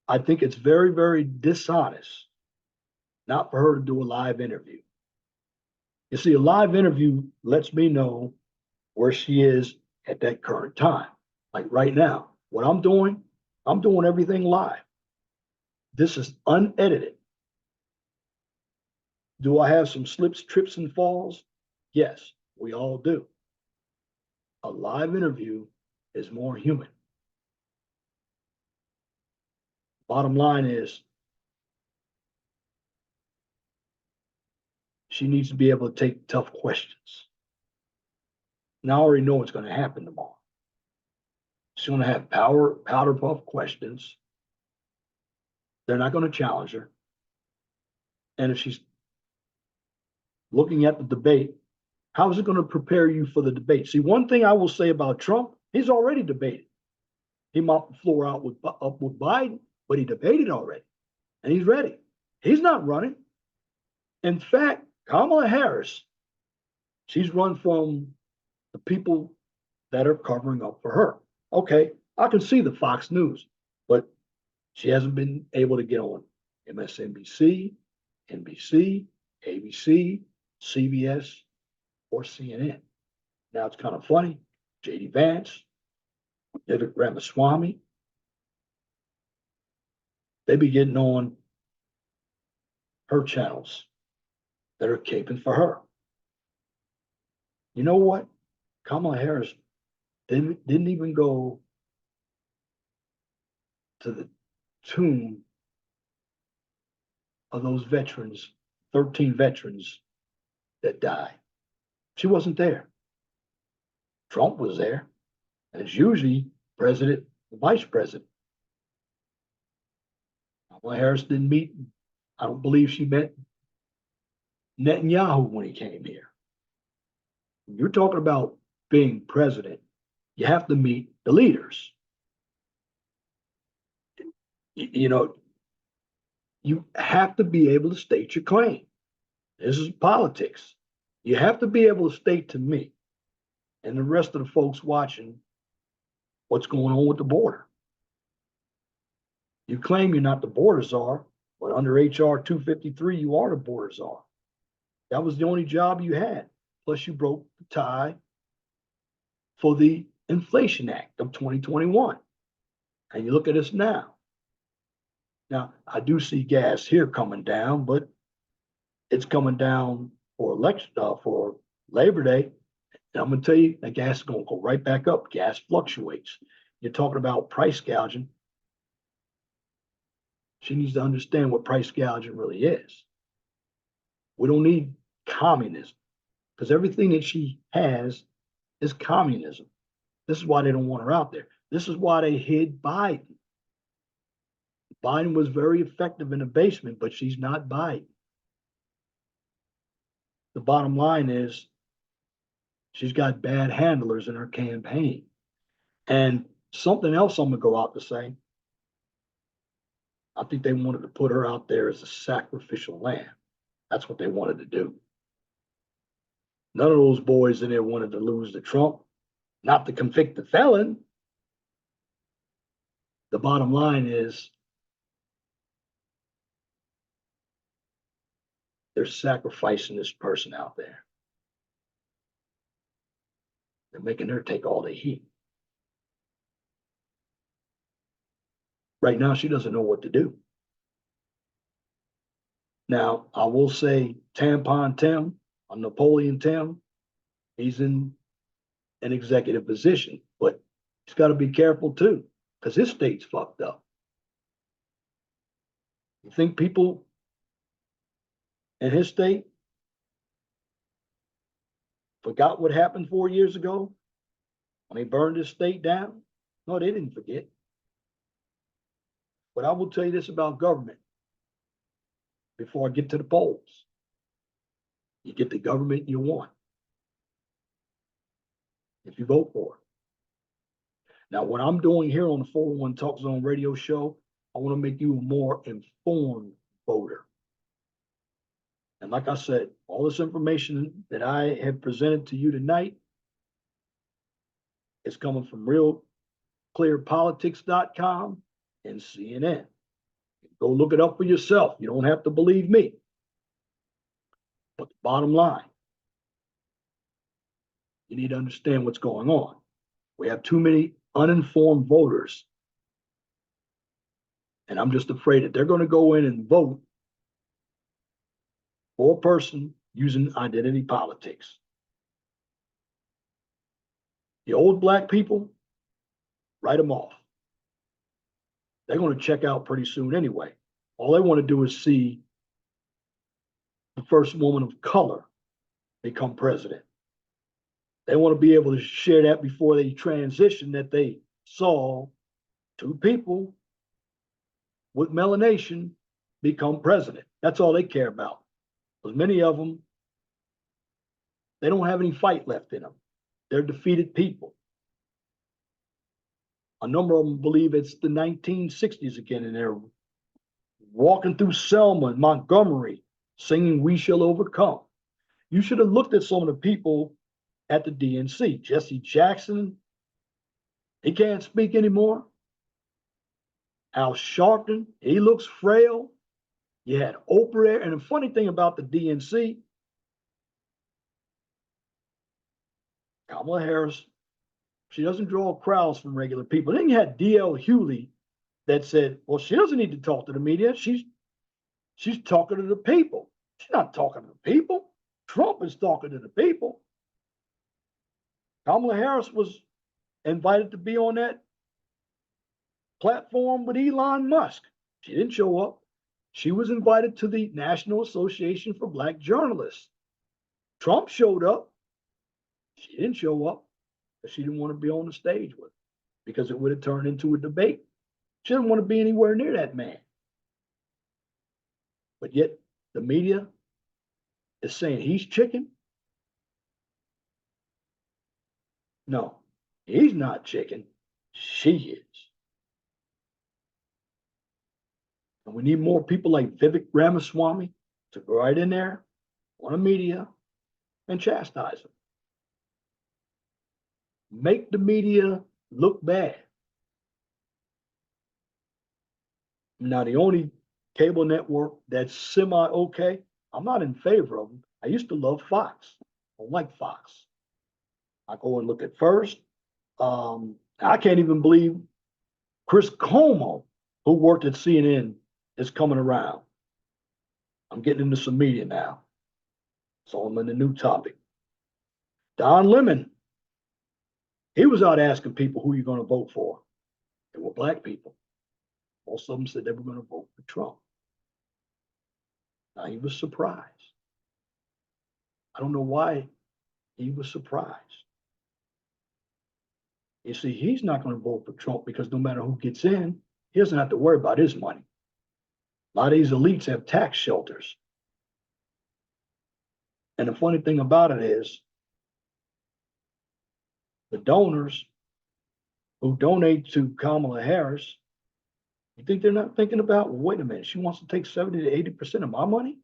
I think it's very, very dishonest not for her to do a live interview. You see, a live interview lets me know where she is at that current time. Like right now, what I'm doing everything live. This is unedited. Do I have some slips, trips, and falls? Yes, we all do. A live interview is more human. Bottom line is, she needs to be able to take tough questions. Now I already know what's going to happen tomorrow. She's going to have powder puff questions. They're not going to challenge her. And if she's looking at the debate, how is it going to prepare you for the debate? See, one thing I will say about Trump, he's already debated. He mopped the floor up with Biden, but he debated already, and he's ready. He's not running. In fact, Kamala Harris, she's run from the people that are covering up for her. Okay, I can see the Fox News, but she hasn't been able to get on MSNBC, NBC, ABC, CBS, or CNN. Now it's kind of funny. JD Vance, Vivek Ramaswamy, they be getting on her channels that are caping for her. You know what? Kamala Harris didn't even go to the tomb of those veterans, 13 veterans that died. She wasn't there. Trump was there, and it's usually president, the vice president. Kamala Harris didn't meet, I don't believe she met Netanyahu when he came here. When you're talking about being president, you have to meet the leaders. You know, you have to be able to state your claim. This is politics. You have to be able to state to me and the rest of the folks watching what's going on with the border. You claim you're not the border czar, but under HR 253, you are the border czar. That was the only job you had. Plus, you broke the tie for the Inflation Act of 2021. And you look at us now. Now, I do see gas here coming down, but it's coming down for for Labor Day. And I'm going to tell you, that gas is going to go right back up. Gas fluctuates. You're talking about price gouging. She needs to understand what price gouging really is. We don't need communism because everything that she has is communism. This is why they don't want her out there. This is why they hid Biden. Biden was very effective in the basement, but she's not Biden. The bottom line is she's got bad handlers in her campaign. And something else I'm going to go out to say, I think they wanted to put her out there as a sacrificial lamb. That's what they wanted to do. None of those boys in there wanted to lose to Trump, not to convict the felon. The bottom line is they're sacrificing this person out there. They're making her take all the heat. Right now, she doesn't know what to do. Now, I will say Tampon Tim, or Napoleon Tim, he's in an executive position, but he's got to be careful too, because his state's fucked up. You think people in his state forgot what happened 4 years ago when they burned his state down? No, they didn't forget. But I will tell you this about government before I get to the polls. You get the government you want if you vote for it. Now, what I'm doing here on the 401 Talk Zone radio show, I want to make you a more informed voter. And like I said, all this information that I have presented to you tonight is coming from realclearpolitics.com and CNN. Go look it up for yourself. You don't have to believe me. But the bottom line, you need to understand what's going on. We have too many uninformed voters. And I'm just afraid that they're going to go in and vote for a person using identity politics. The old black people, write them off. They're going to check out pretty soon anyway. All they want to do is see the first woman of color become president. They want to be able to share that before they transition that they saw two people with melanation become president. That's all they care about. Because many of them, they don't have any fight left in them. They're defeated people. A number of them believe it's the 1960s again, and they're walking through Selma and Montgomery singing "We Shall Overcome." You should have looked at some of the people at the DNC. Jesse Jackson, he can't speak anymore. Al Sharpton, he looks frail. You had Oprah there. And the funny thing about the DNC, Kamala Harris, she doesn't draw crowds from regular people. Then you had D.L. Hewley that said, well, she doesn't need to talk to the media. She's talking to the people. She's not talking to the people. Trump is talking to the people. Kamala Harris was invited to be on that platform with Elon Musk. She didn't show up. She was invited to the National Association for Black Journalists. Trump showed up. She didn't show up because she didn't want to be on the stage with him because it would have turned into a debate. She didn't want to be anywhere near that man. But yet the media is saying he's chicken. No, he's not chicken. She is. And we need more people like Vivek Ramaswamy to go right in there on the media and chastise them. Make the media look bad. Now, the only cable network that's semi-okay, I'm not in favor of them. I used to love Fox. I don't like Fox. I go and look at first. I can't even believe Chris Cuomo, who worked at CNN, is coming around. I'm getting into some media now. So I'm in the new topic. Don Lemon, he was out asking people who you're going to vote for. They were black people. Most of them said they were going to vote for Trump. Now, he was surprised. I don't know why he was surprised. You see, he's not going to vote for Trump because no matter who gets in, he doesn't have to worry about his money. A lot of these elites have tax shelters. And the funny thing about it is, the donors who donate to Kamala Harris, you think they're not thinking about, well, wait a minute, she wants to take 70 to 80% of my money?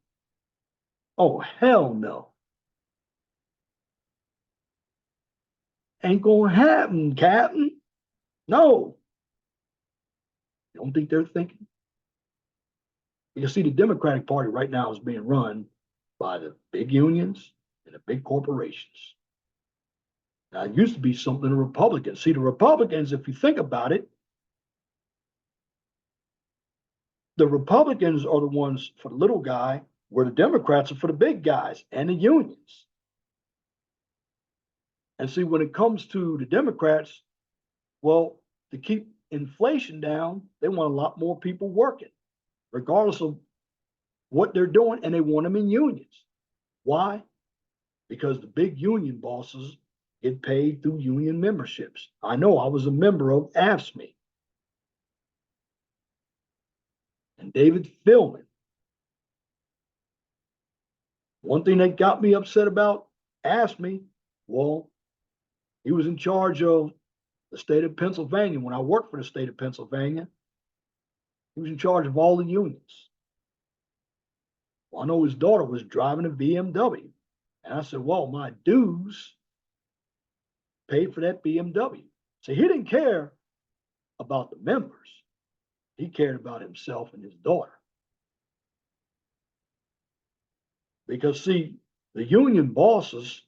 Oh, hell no. Ain't gonna happen, Captain. No. You don't think they're thinking? You see, the Democratic Party right now is being run by the big unions and the big corporations. Now, it used to be something the Republicans. See, the Republicans, if you think about it, the Republicans are the ones for the little guy, where the Democrats are for the big guys and the unions. And see, when it comes to the Democrats, well, to keep inflation down, they want a lot more people working, regardless of what they're doing, and they want them in unions. Why? Because the big union bosses get paid through union memberships. I know I was a member of AFSCME. And David Philman, one thing that got me upset about AFSCME, well, he was in charge of the state of Pennsylvania. When I worked for the state of Pennsylvania, he was in charge of all the unions. Well, I know his daughter was driving a BMW. And I said, well, my dues paid for that BMW. So he didn't care about the members. He cared about himself and his daughter. Because, see, the union bosses,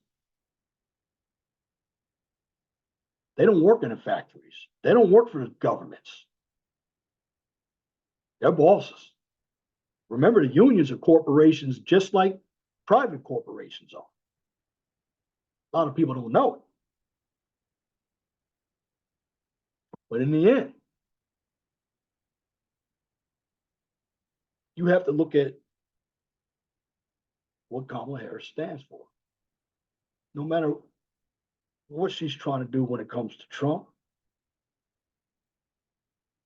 they don't work in the factories. They don't work for the governments. They're bosses. Remember, the unions are corporations just like private corporations are. A lot of people don't know it. But in the end, you have to look at what Kamala Harris stands for. No matter what she's trying to do when it comes to Trump,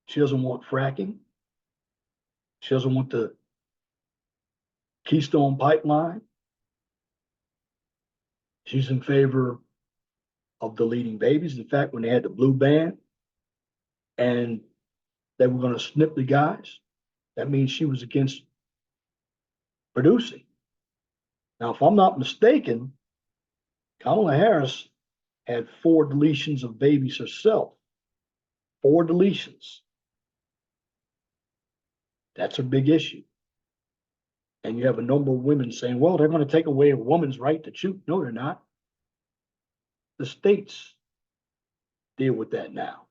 she doesn't want fracking. She doesn't want the Keystone Pipeline. She's in favor of deleting babies. In fact, when they had the blue ban and they were going to snip the guys, that means she was against producing. Now, if I'm not mistaken, Kamala Harris had 4 deletions of babies herself. 4 deletions. That's a big issue. And you have a number of women saying, well, they're going to take away a woman's right to choose. No, they're not. The states deal with that now,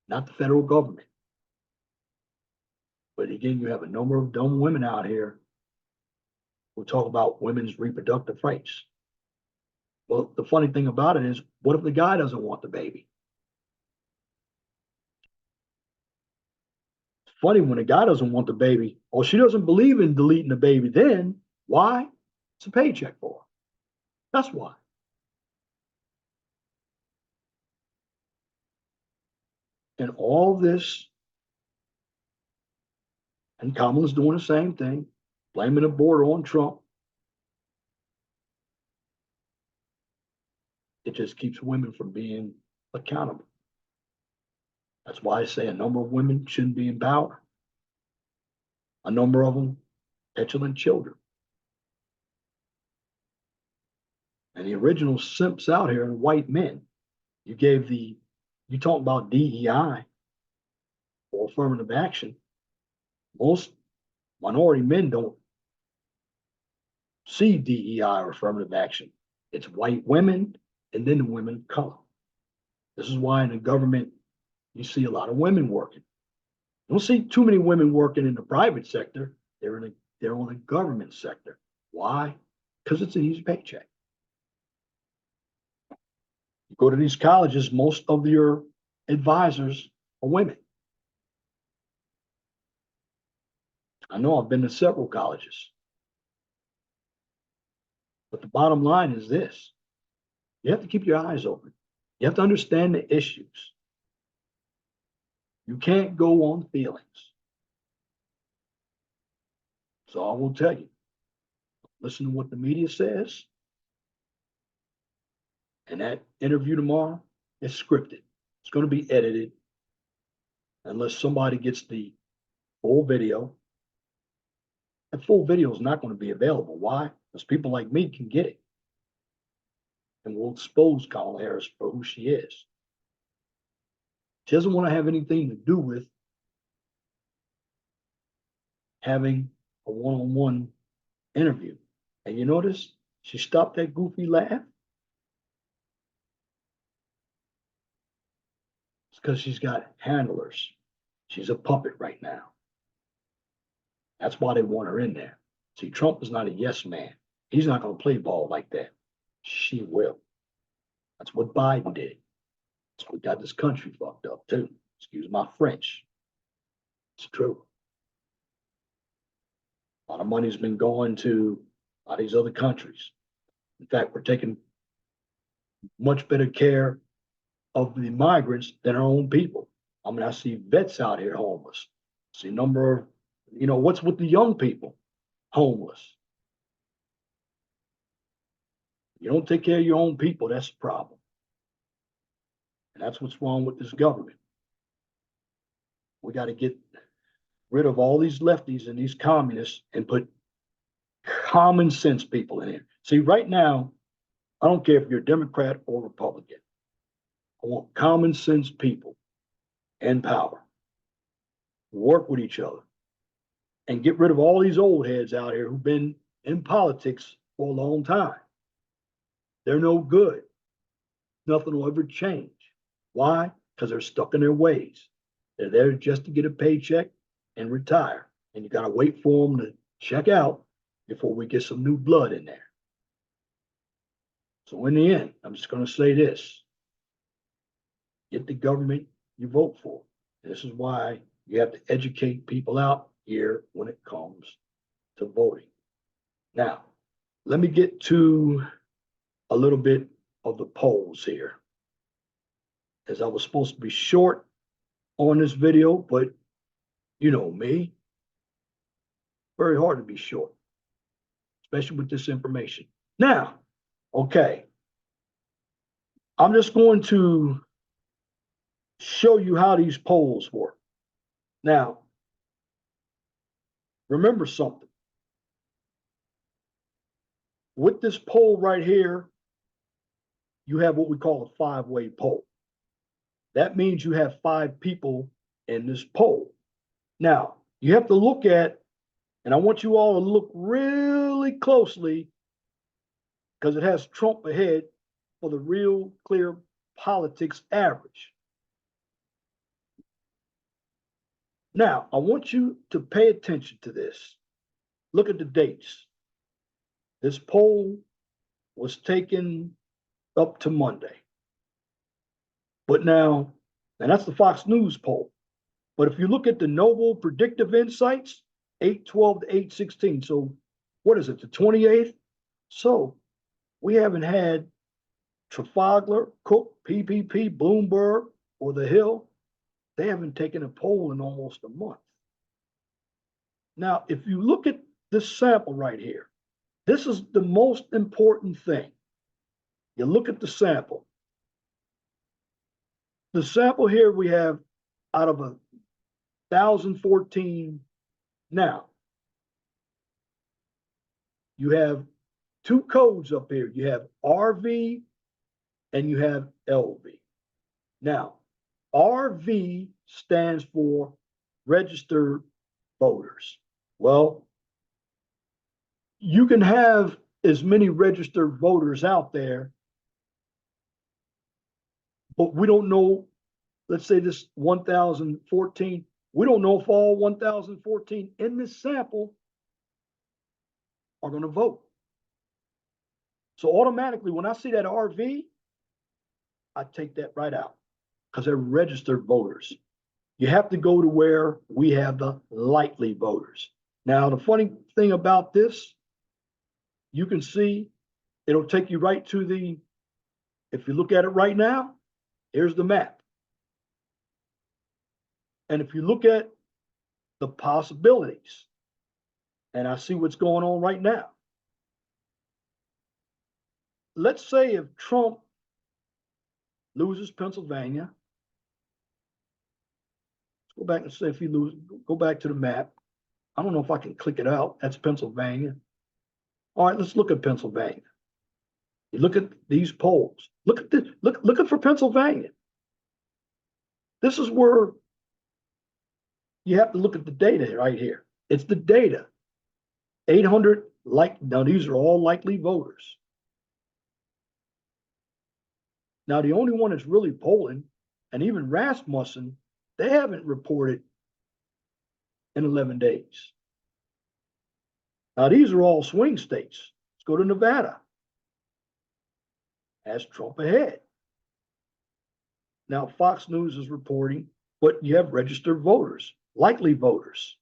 not the federal government. But again, you have a number of dumb women out here who talk about women's reproductive rights. Well, the funny thing about it is, what if the guy doesn't want the baby? It's funny when a guy doesn't want the baby, or she doesn't believe in deleting the baby, then why? It's a paycheck for her. That's why. And all this, and Kamala's doing the same thing, blaming the border on Trump. It just keeps women from being accountable. That's why I say a number of women shouldn't be in power. A number of them, petulant children. And the original simps out here are white men. You talk about DEI or affirmative action. Most minority men don't see DEI or affirmative action. It's white women and then the women of color. This is why in the government, you see a lot of women working. You don't see too many women working in the private sector. They're on the government sector. Why? Because it's an easy paycheck. You go to these colleges, most of your advisors are women. I know I've been to several colleges. But the bottom line is this. You have to keep your eyes open. You have to understand the issues. You can't go on feelings. So I will tell you, listen to what the media says. And that interview tomorrow is scripted. It's going to be edited unless somebody gets the full video. That full video is not going to be available. Why? Because people like me can get it. And we'll expose Kamala Harris for who she is. She doesn't want to have anything to do with having a one-on-one interview. And you notice she stopped that goofy laugh? It's because she's got handlers. She's a puppet right now. That's why they want her in there. See, Trump is not a yes man. He's not going to play ball like that. She will. That's what Biden did. That's what got this country fucked up too. Excuse my French. It's true. A lot of money's been going to a lot of these other countries. In fact, we're taking much better care of the migrants than our own people. I mean, I see vets out here homeless. I see a number of, what's with the young people homeless? You don't take care of your own people, that's a problem. And that's what's wrong with this government. We got to get rid of all these lefties and these communists and put common sense people in here. See, right now, I don't care if you're a Democrat or Republican. I want common sense people in power. Work with each other and get rid of all these old heads out here who've been in politics for a long time. They're no good. Nothing will ever change. Why? Because they're stuck in their ways. They're there just to get a paycheck and retire. And you got to wait for them to check out before we get some new blood in there. So in the end, I'm just going to say this. Get the government you vote for. This is why you have to educate people out here when it comes to voting. Now, let me get to a little bit of the polls here. As I was supposed to be short on this video, but you know me, very hard to be short, especially with this information. Now, okay, I'm just going to show you how these polls work. Now, remember something. With this poll right here, you have what we call a five-way poll. That means you have 5 people in this poll. Now, you have to look at, and I want you all to look really closely because it has Trump ahead for the Real Clear Politics average. Now, I want you to pay attention to this. Look at the dates. This poll was taken up to Monday. But now, and that's the Fox News poll. But if you look at the Noble Predictive Insights, 8/12 to 8/16. So what is it, the 28th? So we haven't had Trafalgar, Cook, PPP, Bloomberg, or The Hill. They haven't taken a poll in almost a month. Now, if you look at this sample right here, this is the most important thing. You look at the sample. The sample here we have out of 1,014 now. You have 2 codes up here. You have RV and you have LV. Now, RV stands for registered voters. Well, you can have as many registered voters out there, but we don't know, let's say this 1,014, we don't know if all 1,014 in this sample are going to vote. So automatically, when I see that RV, I take that right out because they're registered voters. You have to go to where we have the likely voters. Now, the funny thing about this, you can see it'll take you right to the, if you look at it right now, here's the map. And if you look at the possibilities, and I see what's going on right now. Let's say if Trump loses Pennsylvania, let's go back and say if he loses, go back to the map. I don't know if I can click it out. That's Pennsylvania. All right, let's look at Pennsylvania. You look at these polls. Look at this. Look for Pennsylvania. This is where you have to look at the data right here. It's the data. 800 now these are all likely voters. Now the only one that's really polling, and even Rasmussen, they haven't reported in 11 days. Now these are all swing states. Let's go to Nevada. Has Trump ahead. Now Fox News is reporting, but you have registered voters, likely voters.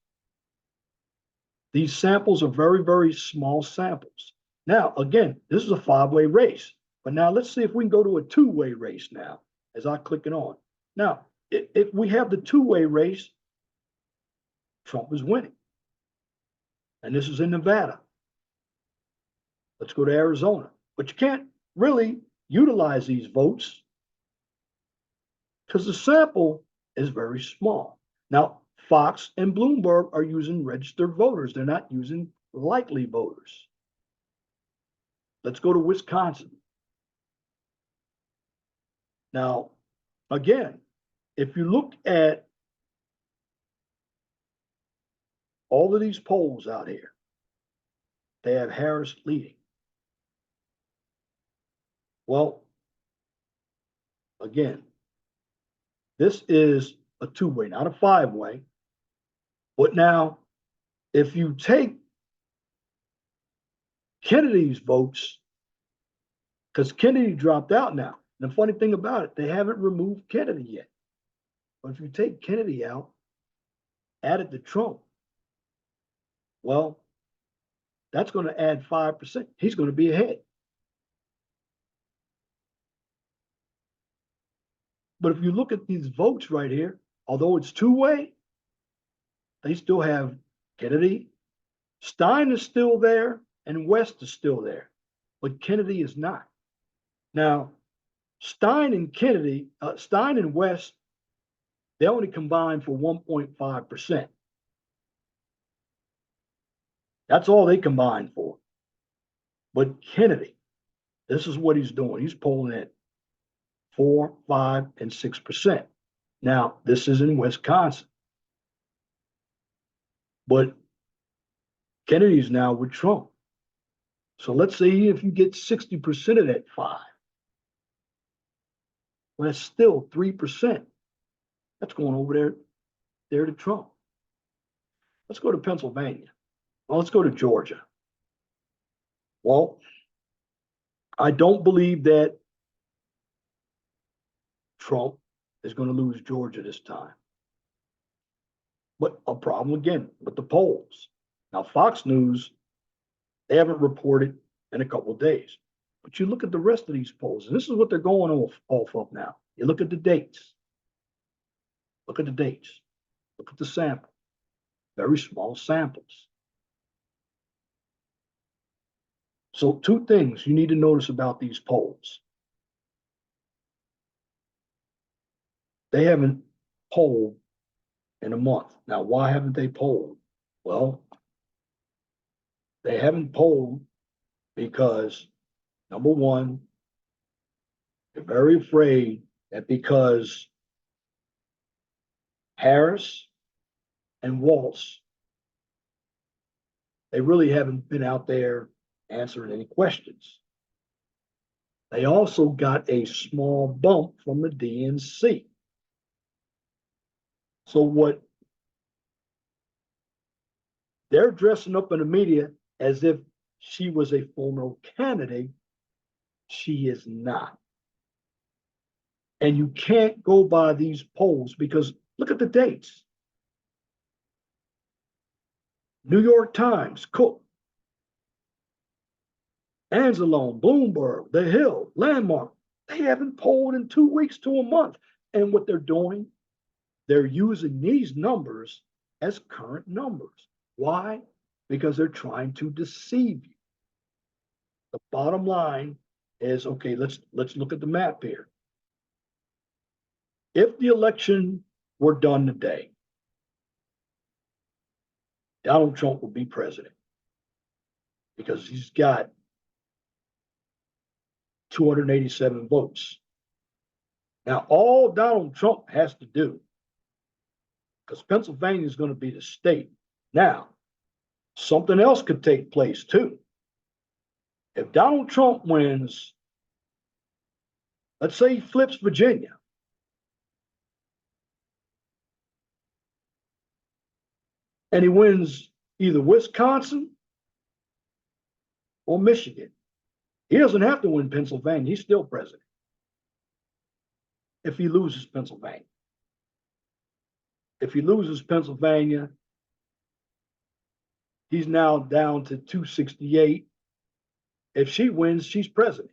These samples are very, very small samples. Now, again, this is a five-way race. But now let's see if we can go to a two-way race now as I click it on. Now, if we have the two-way race, Trump is winning. And this is in Nevada. Let's go to Arizona. But you can't really utilize these votes because the sample is very small. Now, Fox and Bloomberg are using registered voters. They're not using likely voters. Let's go to Wisconsin. Now, again, if you look at all of these polls out here, they have Harris leading. Well, again, this is a two-way, not a five-way. But now, if you take Kennedy's votes, because Kennedy dropped out now. And the funny thing about it, they haven't removed Kennedy yet. But if you take Kennedy out, add it to Trump, well, that's going to add 5%. He's going to be ahead. But if you look at these votes right here, although it's two-way, they still have Kennedy. Stein is still there, and West is still there. But Kennedy is not. Now, Stein and West, they only combine for 1.5%. That's all they combine for. But Kennedy, this is what he's doing. He's polling at 4, 5, and 6%. Now, this is in Wisconsin. But Kennedy's now with Trump. So let's say if you get 60% of that 5, well, that's still 3%. That's going over there to Trump. Let's go to Pennsylvania. Well, let's go to Georgia. Well, I don't believe that Trump is going to lose Georgia this time. But a problem again with the polls. Now, Fox News, they haven't reported in a couple of days. But you look at the rest of these polls, and this is what they're going off of now. You look at the dates. Look at the dates. Look at the sample. Very small samples. So two things you need to notice about these polls. They haven't polled in a month. Now, why haven't they polled? Well, they haven't polled because, number one, they're very afraid that because Harris and Waltz, they really haven't been out there answering any questions. They also got a small bump from the DNC. So what they're dressing up in the media as if she was a former candidate, she is not. And you can't go by these polls because look at the dates. New York Times, Cook, Anzalone, Bloomberg, The Hill, Landmark, they haven't polled in 2 weeks to a month. And what they're doing, they're using these numbers as current numbers. Why? Because they're trying to deceive you. The bottom line is, okay, let's look at the map here. If the election were done today, Donald Trump will be president because he's got 287 votes. Now, all Donald Trump has to do, because Pennsylvania is going to be the state. Now, something else could take place too. If Donald Trump wins, let's say he flips Virginia, and he wins either Wisconsin or Michigan, he doesn't have to win Pennsylvania. He's still president if he loses Pennsylvania. If he loses Pennsylvania, He's now down to 268. If she wins, she's president.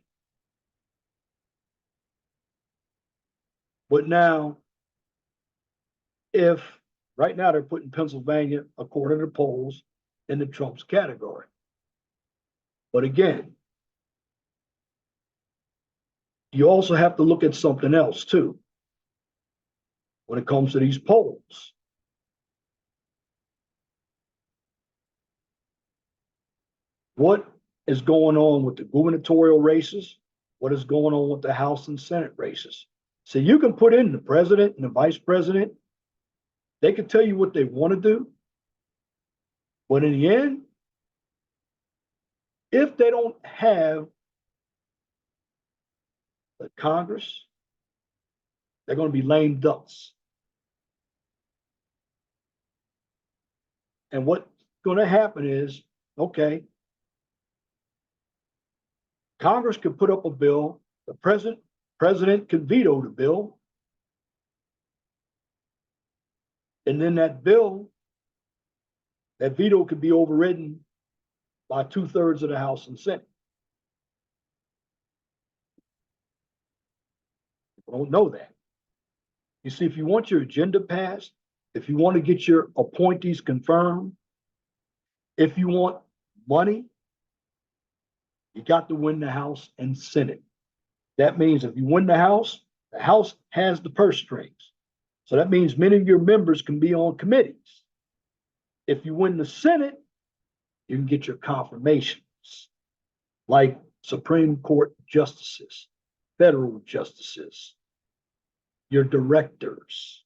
But now, if right now they're putting Pennsylvania, according to polls, in the Trump's category. But again, you also have to look at something else too when it comes to these polls. What is going on with the gubernatorial races? What is going on with the House and Senate races? So you can put in the president and the vice president. They can tell you what they want to do. But in the end, if they don't have the Congress, they're going to be lame ducks. And what's going to happen is, okay, Congress could put up a bill, the president can veto the bill, and then that bill, that veto could be overridden by 2/3 of the House and Senate. People don't know that. You see, if you want your agenda passed, if you want to get your appointees confirmed, if you want money, you got to win the House and Senate. That means if you win the House has the purse strings. So that means many of your members can be on committees. If you win the Senate, you can get your confirmations, like Supreme Court justices, federal justices, your directors.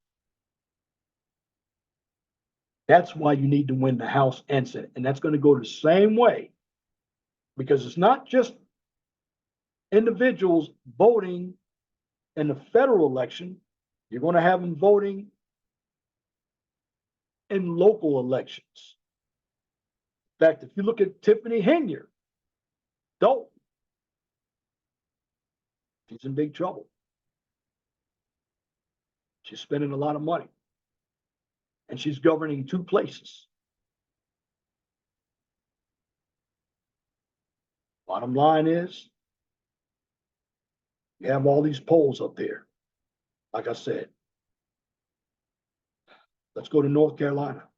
That's why you need to win the House and Senate. And that's going to go the same way, because it's not just individuals voting in the federal election. You're going to have them voting in local elections. In fact, if you look at Tiffany Henyard, Dalton, she's in big trouble. She's spending a lot of money. And she's governing 2 places. Bottom line is, you have all these polls up there. Like I said, let's go to North Carolina.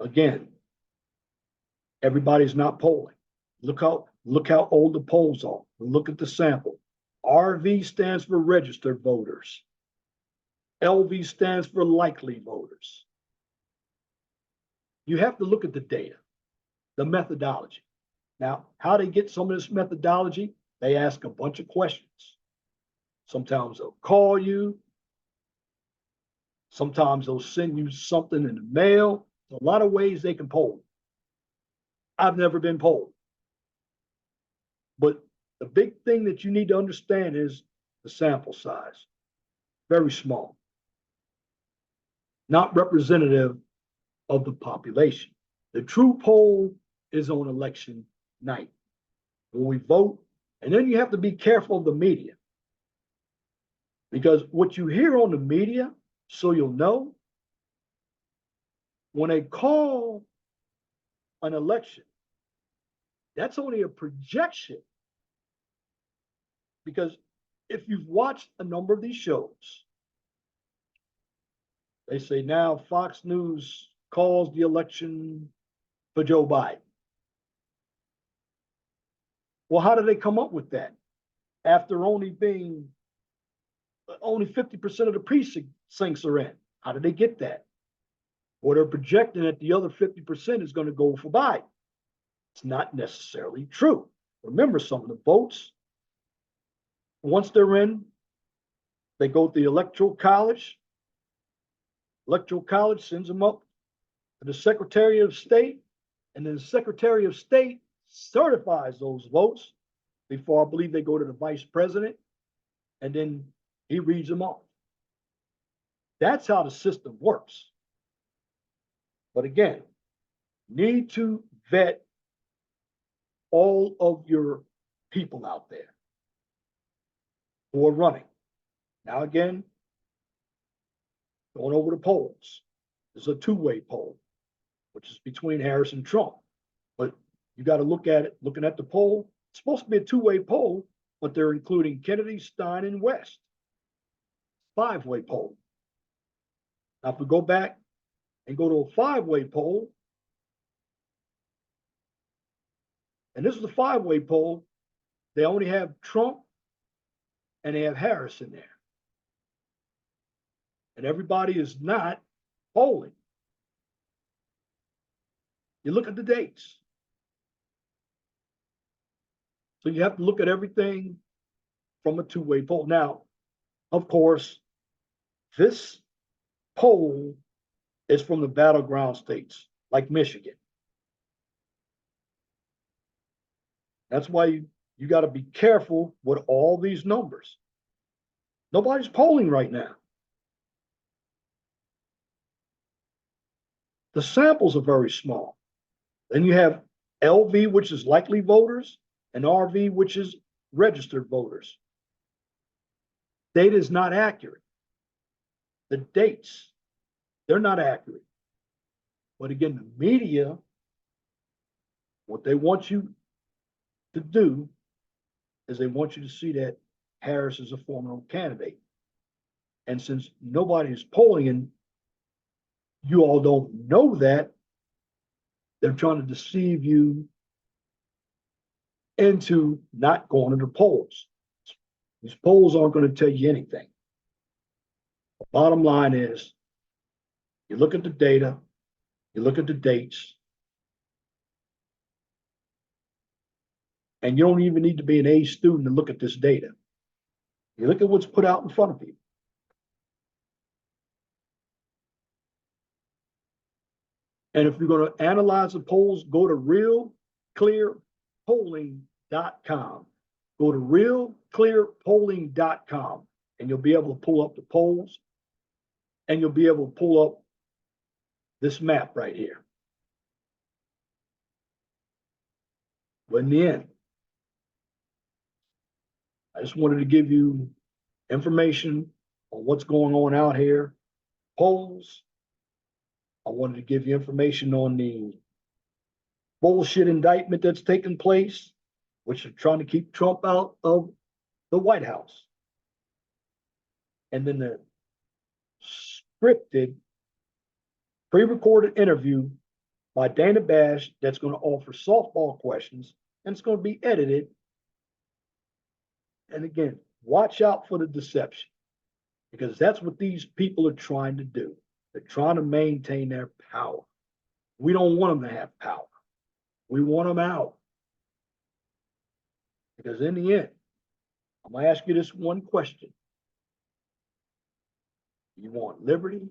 Again, everybody's not polling. Look how old the polls are. Look at the sample. RV stands for registered voters. LV stands for likely voters. You have to look at the data, the methodology. Now, how they get some of this methodology, they ask a bunch of questions. Sometimes they'll call you. Sometimes they'll send you something in the mail. There's a lot of ways they can poll. I've never been polled. But the big thing that you need to understand is the sample size. Very small. Not representative of the population. The true poll is on election night, when we vote. And then you have to be careful of the media. Because what you hear on the media, so you'll know, when they call an election, that's only a projection. Because if you've watched a number of these shows, they say now Fox News calls the election for Joe Biden. Well, how did they come up with that? After only 50% of the precincts are in. How did they get that? Well, they're projecting that the other 50% is going to go for Biden. It's not necessarily true. Remember, some of the votes, once they're in, they go to the Electoral College. Electoral College sends them up to the Secretary of State, and then the Secretary of State certifies those votes before, I believe, they go to the Vice President, and then he reads them off. That's how the system works. But again, need to vet all of your people out there who are running. Now again, going over the polls. It's a 2-way poll. which is between Harris and Trump. But you got to look at it, looking at the poll. It's supposed to be a two-way poll, but they're including Kennedy, Stein, and West. Five-way poll. Now, if we go back and go to a five-way poll, and this is a five-way poll, they only have Trump and they have Harris in there. And everybody is not polling. You look at the dates. So you have to look at everything from a two-way poll. Now, of course, this poll is from the battleground states like Michigan. That's why you got to be careful with all these numbers. Nobody's polling right now. The samples are very small. Then you have LV, which is likely voters, and RV, which is registered voters. Data is not accurate. The dates, they're not accurate. But again, the media, what they want you to do is they want you to see that Harris is a formidable candidate. And since nobody is polling and you all don't know that, they're trying to deceive you into not going to the polls. These polls aren't going to tell you anything. The bottom line is, you look at the data, you look at the dates, and you don't even need to be an A student to look at this data. You look at what's put out in front of you. And if you're going to analyze the polls, go to realclearpolling.com. Go to realclearpolling.com, and you'll be able to pull up the polls, and you'll be able to pull up this map right here. But in the end, I just wanted to give you information on what's going on out here, polls. I wanted to give you information on the bullshit indictment that's taking place, which are trying to keep Trump out of the White House. And then the scripted, pre-recorded interview by Dana Bash that's going to offer softball questions, and it's going to be edited. And again, watch out for the deception, because that's what these people are trying to do. They're trying to maintain their power. We don't want them to have power. We want them out. Because in the end, I'm going to ask you this one question. Do you want liberty?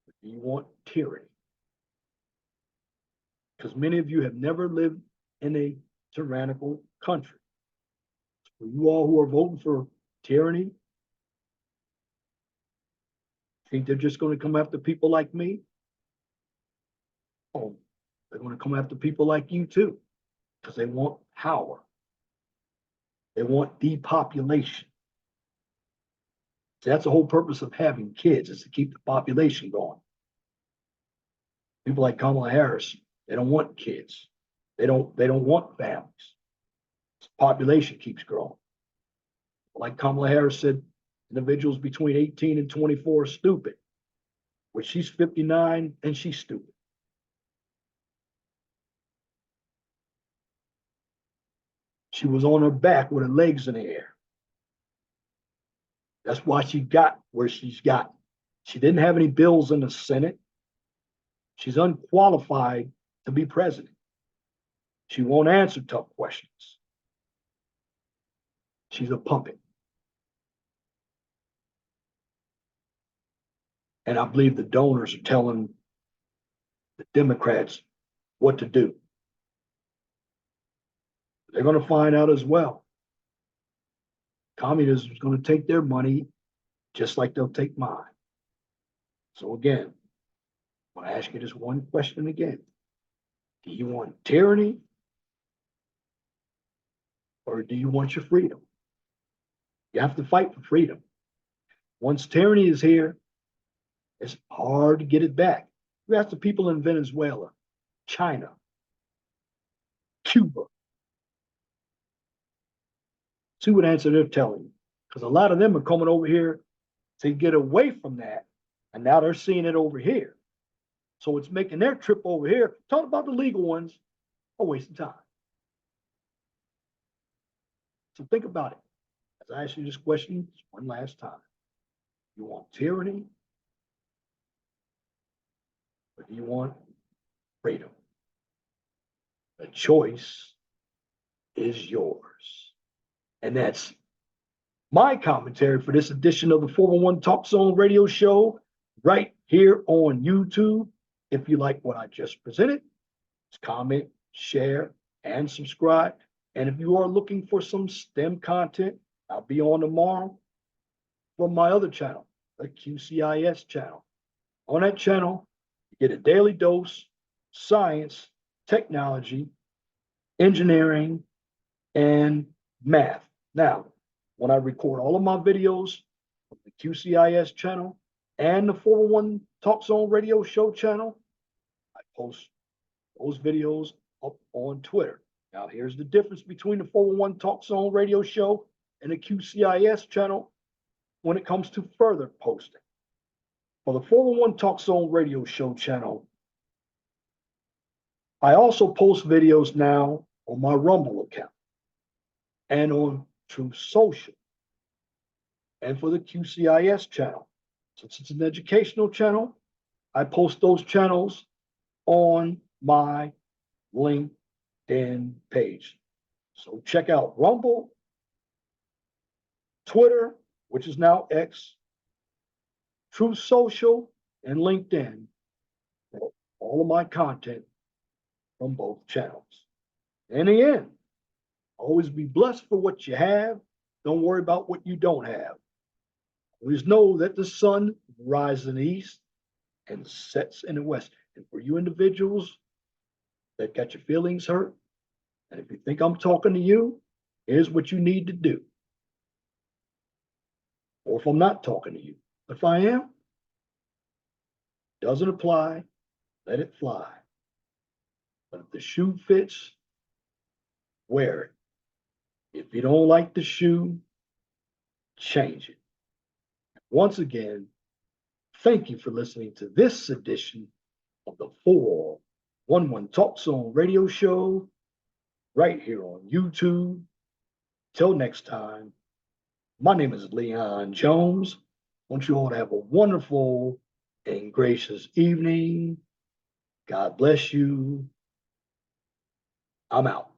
Or do you want tyranny? Because many of you have never lived in a tyrannical country. For you all who are voting for tyranny, think they're just going to come after people like me? Oh, they're going to come after people like you too, because they want power. They want depopulation. So that's the whole purpose of having kids, is to keep the population going. People like Kamala Harris, they don't want kids. They don't want families. The population keeps growing. Like Kamala Harris said, individuals between 18 and 24 are stupid, which she's 59 and she's stupid. She was on her back with her legs in the air. That's why she got where she's got. She didn't have any bills in the Senate. She's unqualified to be president. She won't answer tough questions. She's a puppet. And I believe the donors are telling the Democrats what to do. They're going to find out as well. Communism is going to take their money just like they'll take mine. So again, I want to ask you this one question again. Do you want tyranny, or do you want your freedom? You have to fight for freedom. Once tyranny is here, it's hard to get it back. You ask the people in Venezuela, China, Cuba, see what answer they're telling you. Because a lot of them are coming over here to get away from that. And now they're seeing it over here. So it's making their trip over here, talk about the legal ones, a waste of time. So think about it. As I ask you this question one last time. You want tyranny? Or do you want freedom? The choice is yours. And that's my commentary for this edition of the 411 Talk Zone radio show right here on YouTube. If you like what I just presented, comment, share, and subscribe. And if you are looking for some STEM content, I'll be on tomorrow from my other channel, the QCIS channel. On that channel, you get a daily dose, science, technology, engineering, and math. Now, when I record all of my videos from the QCIS channel and the 401 Talk Zone radio show channel, I post those videos up on Twitter. Now, here's the difference between the 401 Talk Zone radio show and the QCIS channel when it comes to further posting. For the 401 Talk Zone radio show channel, I also post videos now on my Rumble account and on True Social. And for the QCIS channel, since it's an educational channel, I post those channels on my LinkedIn page. So check out Rumble, Twitter, which is now X, True Social, and LinkedIn for all of my content from both channels. In the end, always be blessed for what you have. Don't worry about what you don't have. Always know that the sun rises in the east and sets in the west. And for you individuals that got your feelings hurt, and if you think I'm talking to you, here's what you need to do. Or if I'm not talking to you, if I am, doesn't apply, let it fly. But if the shoe fits, wear it. If you don't like the shoe, change it. Once again, thank you for listening to this edition of the 411 Talk Zone radio show right here on YouTube. Till next time, my name is Leon Jones. I want you all to have a wonderful and gracious evening. God bless you. I'm out.